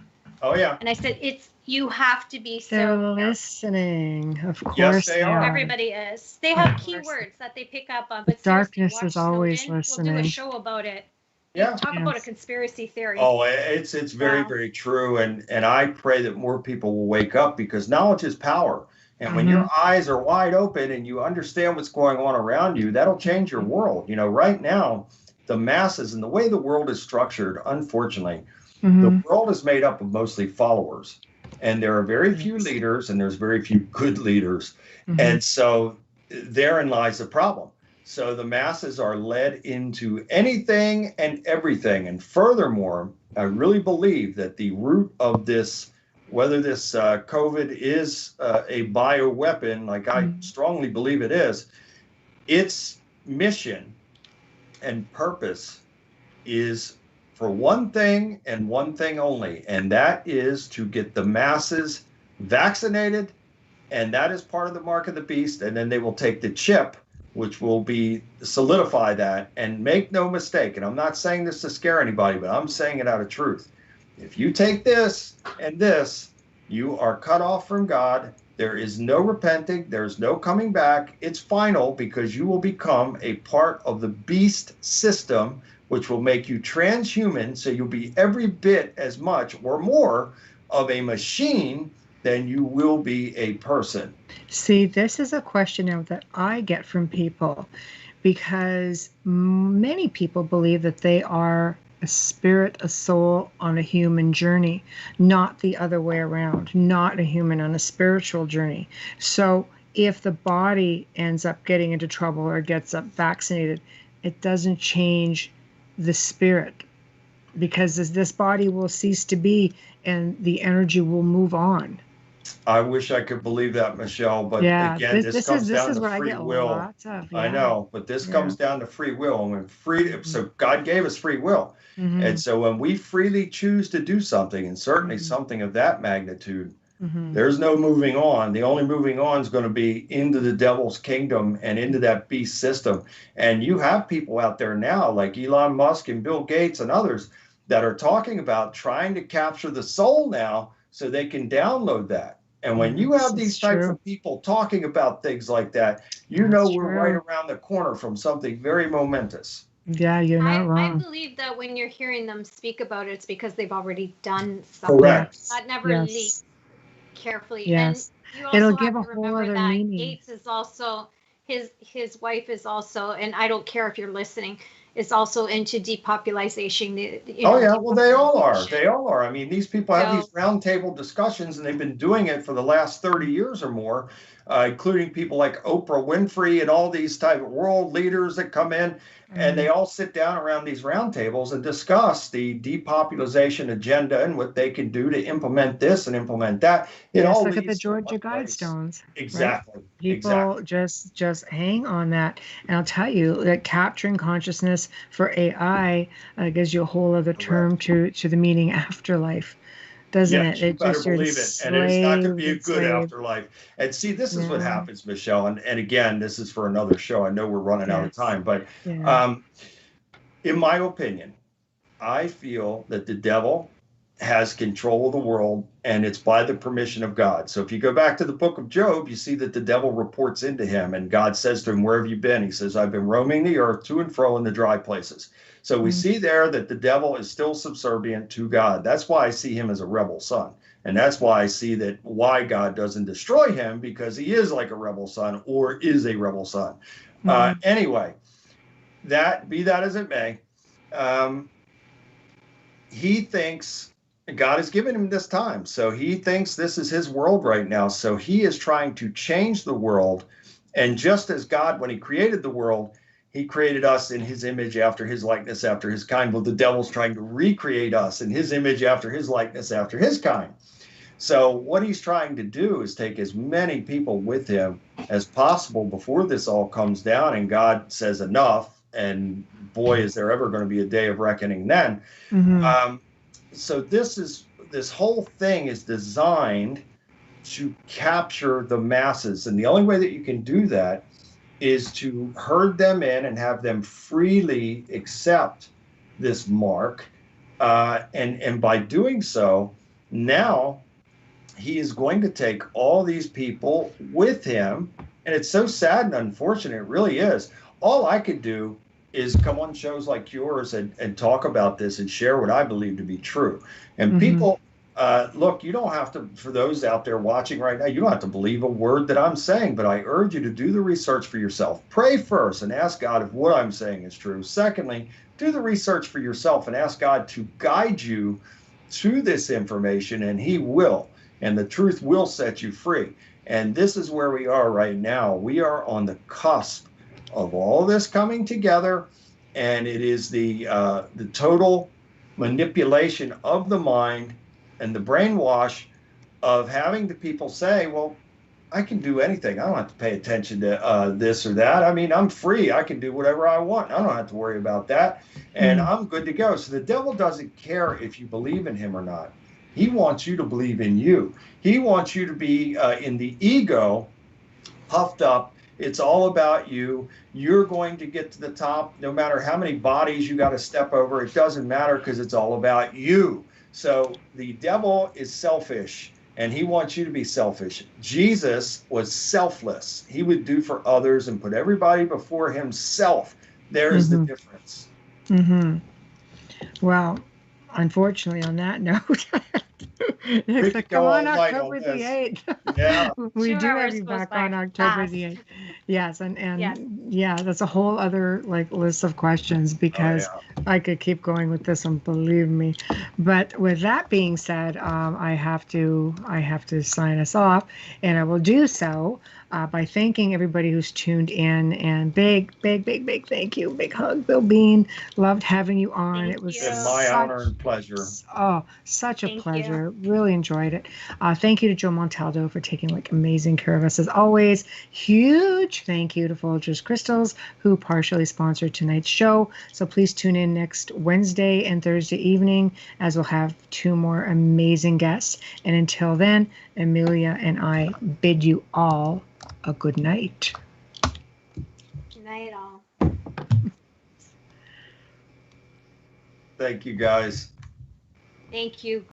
Oh, yeah. And I said, you have to be They're listening. Of course yes, they are. Everybody is. They have keywords that they pick up on. But darkness is always listening. We'll do a show about it. Yeah. Talk about a conspiracy theory. Oh, it's very, very true. And I pray that more people will wake up, because knowledge is power. And when your eyes are wide open and you understand what's going on around you, that'll change your world. You know, right now, the masses and the way the world is structured, unfortunately, the world is made up of mostly followers. And there are very few leaders, and there's very few good leaders. And so therein lies the problem. So the masses are led into anything and everything. And furthermore, I really believe that the root of this, whether this COVID is a bioweapon, like I strongly believe it is, its mission and purpose is for one thing and one thing only, and that is to get the masses vaccinated, and that is part of the mark of the beast. And then they will take the chip, which will be solidify that. And make no mistake, and I'm not saying this to scare anybody, but I'm saying it out of truth. If you take this and this, you are cut off from God. There is no repenting. There's no coming back. It's final, because you will become a part of the beast system, which will make you transhuman. So you'll be every bit as much or more of a machine than you will be a person. See, this is a question now that I get from people, because many people believe that they are a spirit, a soul on a human journey, not the other way around, not a human on a spiritual journey. So if the body ends up getting into trouble or gets up vaccinated, it doesn't change the spirit, because this body will cease to be and the energy will move on. I wish I could believe that, Michelle, but again, this comes down to free will. I know, but this comes down to free will. And when so God gave us free will. And so when we freely choose to do something, and certainly something of that magnitude, there's no moving on. The only moving on is going to be into the devil's kingdom and into that beast system. And you have people out there now like Elon Musk and Bill Gates and others that are talking about trying to capture the soul now so they can download that. And when you have these types of people talking about things like that, you know we're right around the corner from something very momentous. Yeah, you're not wrong. I believe that when you're hearing them speak about it, it's because they've already done something. Correct. That never leaked carefully. Yes. And you also It'll have give to a whole remember other that meaning. Gates is also, his wife is also, and I don't care if you're listening, is also into depopulation. Well, they all are. They all are. I mean, these people have these roundtable discussions, and they've been doing it for the last 30 years or more, including people like Oprah Winfrey and all these type of world leaders that come in, and they all sit down around these roundtables and discuss the depopulation agenda and what they can do to implement this and implement that. Look at the Georgia Guidestones. Exactly. Right? People just hang on that. And I'll tell you that capturing consciousness for AI gives you a whole other term to the meaning afterlife. Doesn't it? You better believe it. And it's not going to be a good afterlife. And see, this is what happens, Michelle. And again, this is for another show. I know we're running out of time. But in my opinion, I feel that the devil has control of the world, and it's by the permission of God. So if you go back to the book of Job, you see that the devil reports into him, and God says to him, "Where have you been?" He says, "I've been roaming the earth to and fro in the dry places." So we see there that the devil is still subservient to God. That's why I see him as a rebel son. And that's why I see that why God doesn't destroy him, because he is like a rebel son, or is a rebel son. Anyway, be that as it may, he thinks God has given him this time. So he thinks this is his world right now. So he is trying to change the world. And just as God, when he created the world, he created us in his image, after his likeness, after his kind. Well, the devil's trying to recreate us in his image, after his likeness, after his kind. So what he's trying to do is take as many people with him as possible before this all comes down and God says enough. And boy, is there ever going to be a day of reckoning then. So this whole thing is designed to capture the masses. And the only way that you can do that is to herd them in and have them freely accept this mark. And by doing so, now he is going to take all these people with him. And it's so sad and unfortunate, it really is. All I could do is come on shows like yours and talk about this and share what I believe to be true. And people, look, you don't have to, for those out there watching right now, you don't have to believe a word that I'm saying, but I urge you to do the research for yourself. Pray first and ask God if what I'm saying is true. Secondly, do the research for yourself and ask God to guide you to this information, and he will. And the truth will set you free. And this is where we are right now. We are on the cusp of all this coming together, and it is the total manipulation of the mind and the brainwash of having the people say, well, I can do anything. I don't have to pay attention to this or that. I mean, I'm free. I can do whatever I want. I don't have to worry about that. And I'm good to go. So the devil doesn't care if you believe in him or not. He wants you to believe in you. He wants you to be in the ego, puffed up. It's all about you. You're going to get to the top no matter how many bodies you got to step over. It doesn't matter, because it's all about you. So the devil is selfish, and he wants you to be selfish. Jesus was selfless. He would do for others and put everybody before himself. There is the difference. Well, unfortunately, on that note, it's like, come on October the 8th. Yeah. We do have you back on October the 8th. Yes, and yeah, that's a whole other list of questions, because I could keep going with this one, believe me. But with that being said, I have to sign us off, and I will do so by thanking everybody who's tuned in, and big thank you, big hug, Bill Bean. Loved having you on. It was my honor and pleasure. Oh, such a pleasure. Really enjoyed it. Thank you to Joe Montaldo for taking amazing care of us as always. Huge thank you to Folgers Crystals, who partially sponsored tonight's show. So please tune in next Wednesday and Thursday evening, as we'll have 2 more amazing guests. And until then, Amelia and I bid you all a good night. Good night, all. Thank you, guys. Thank you.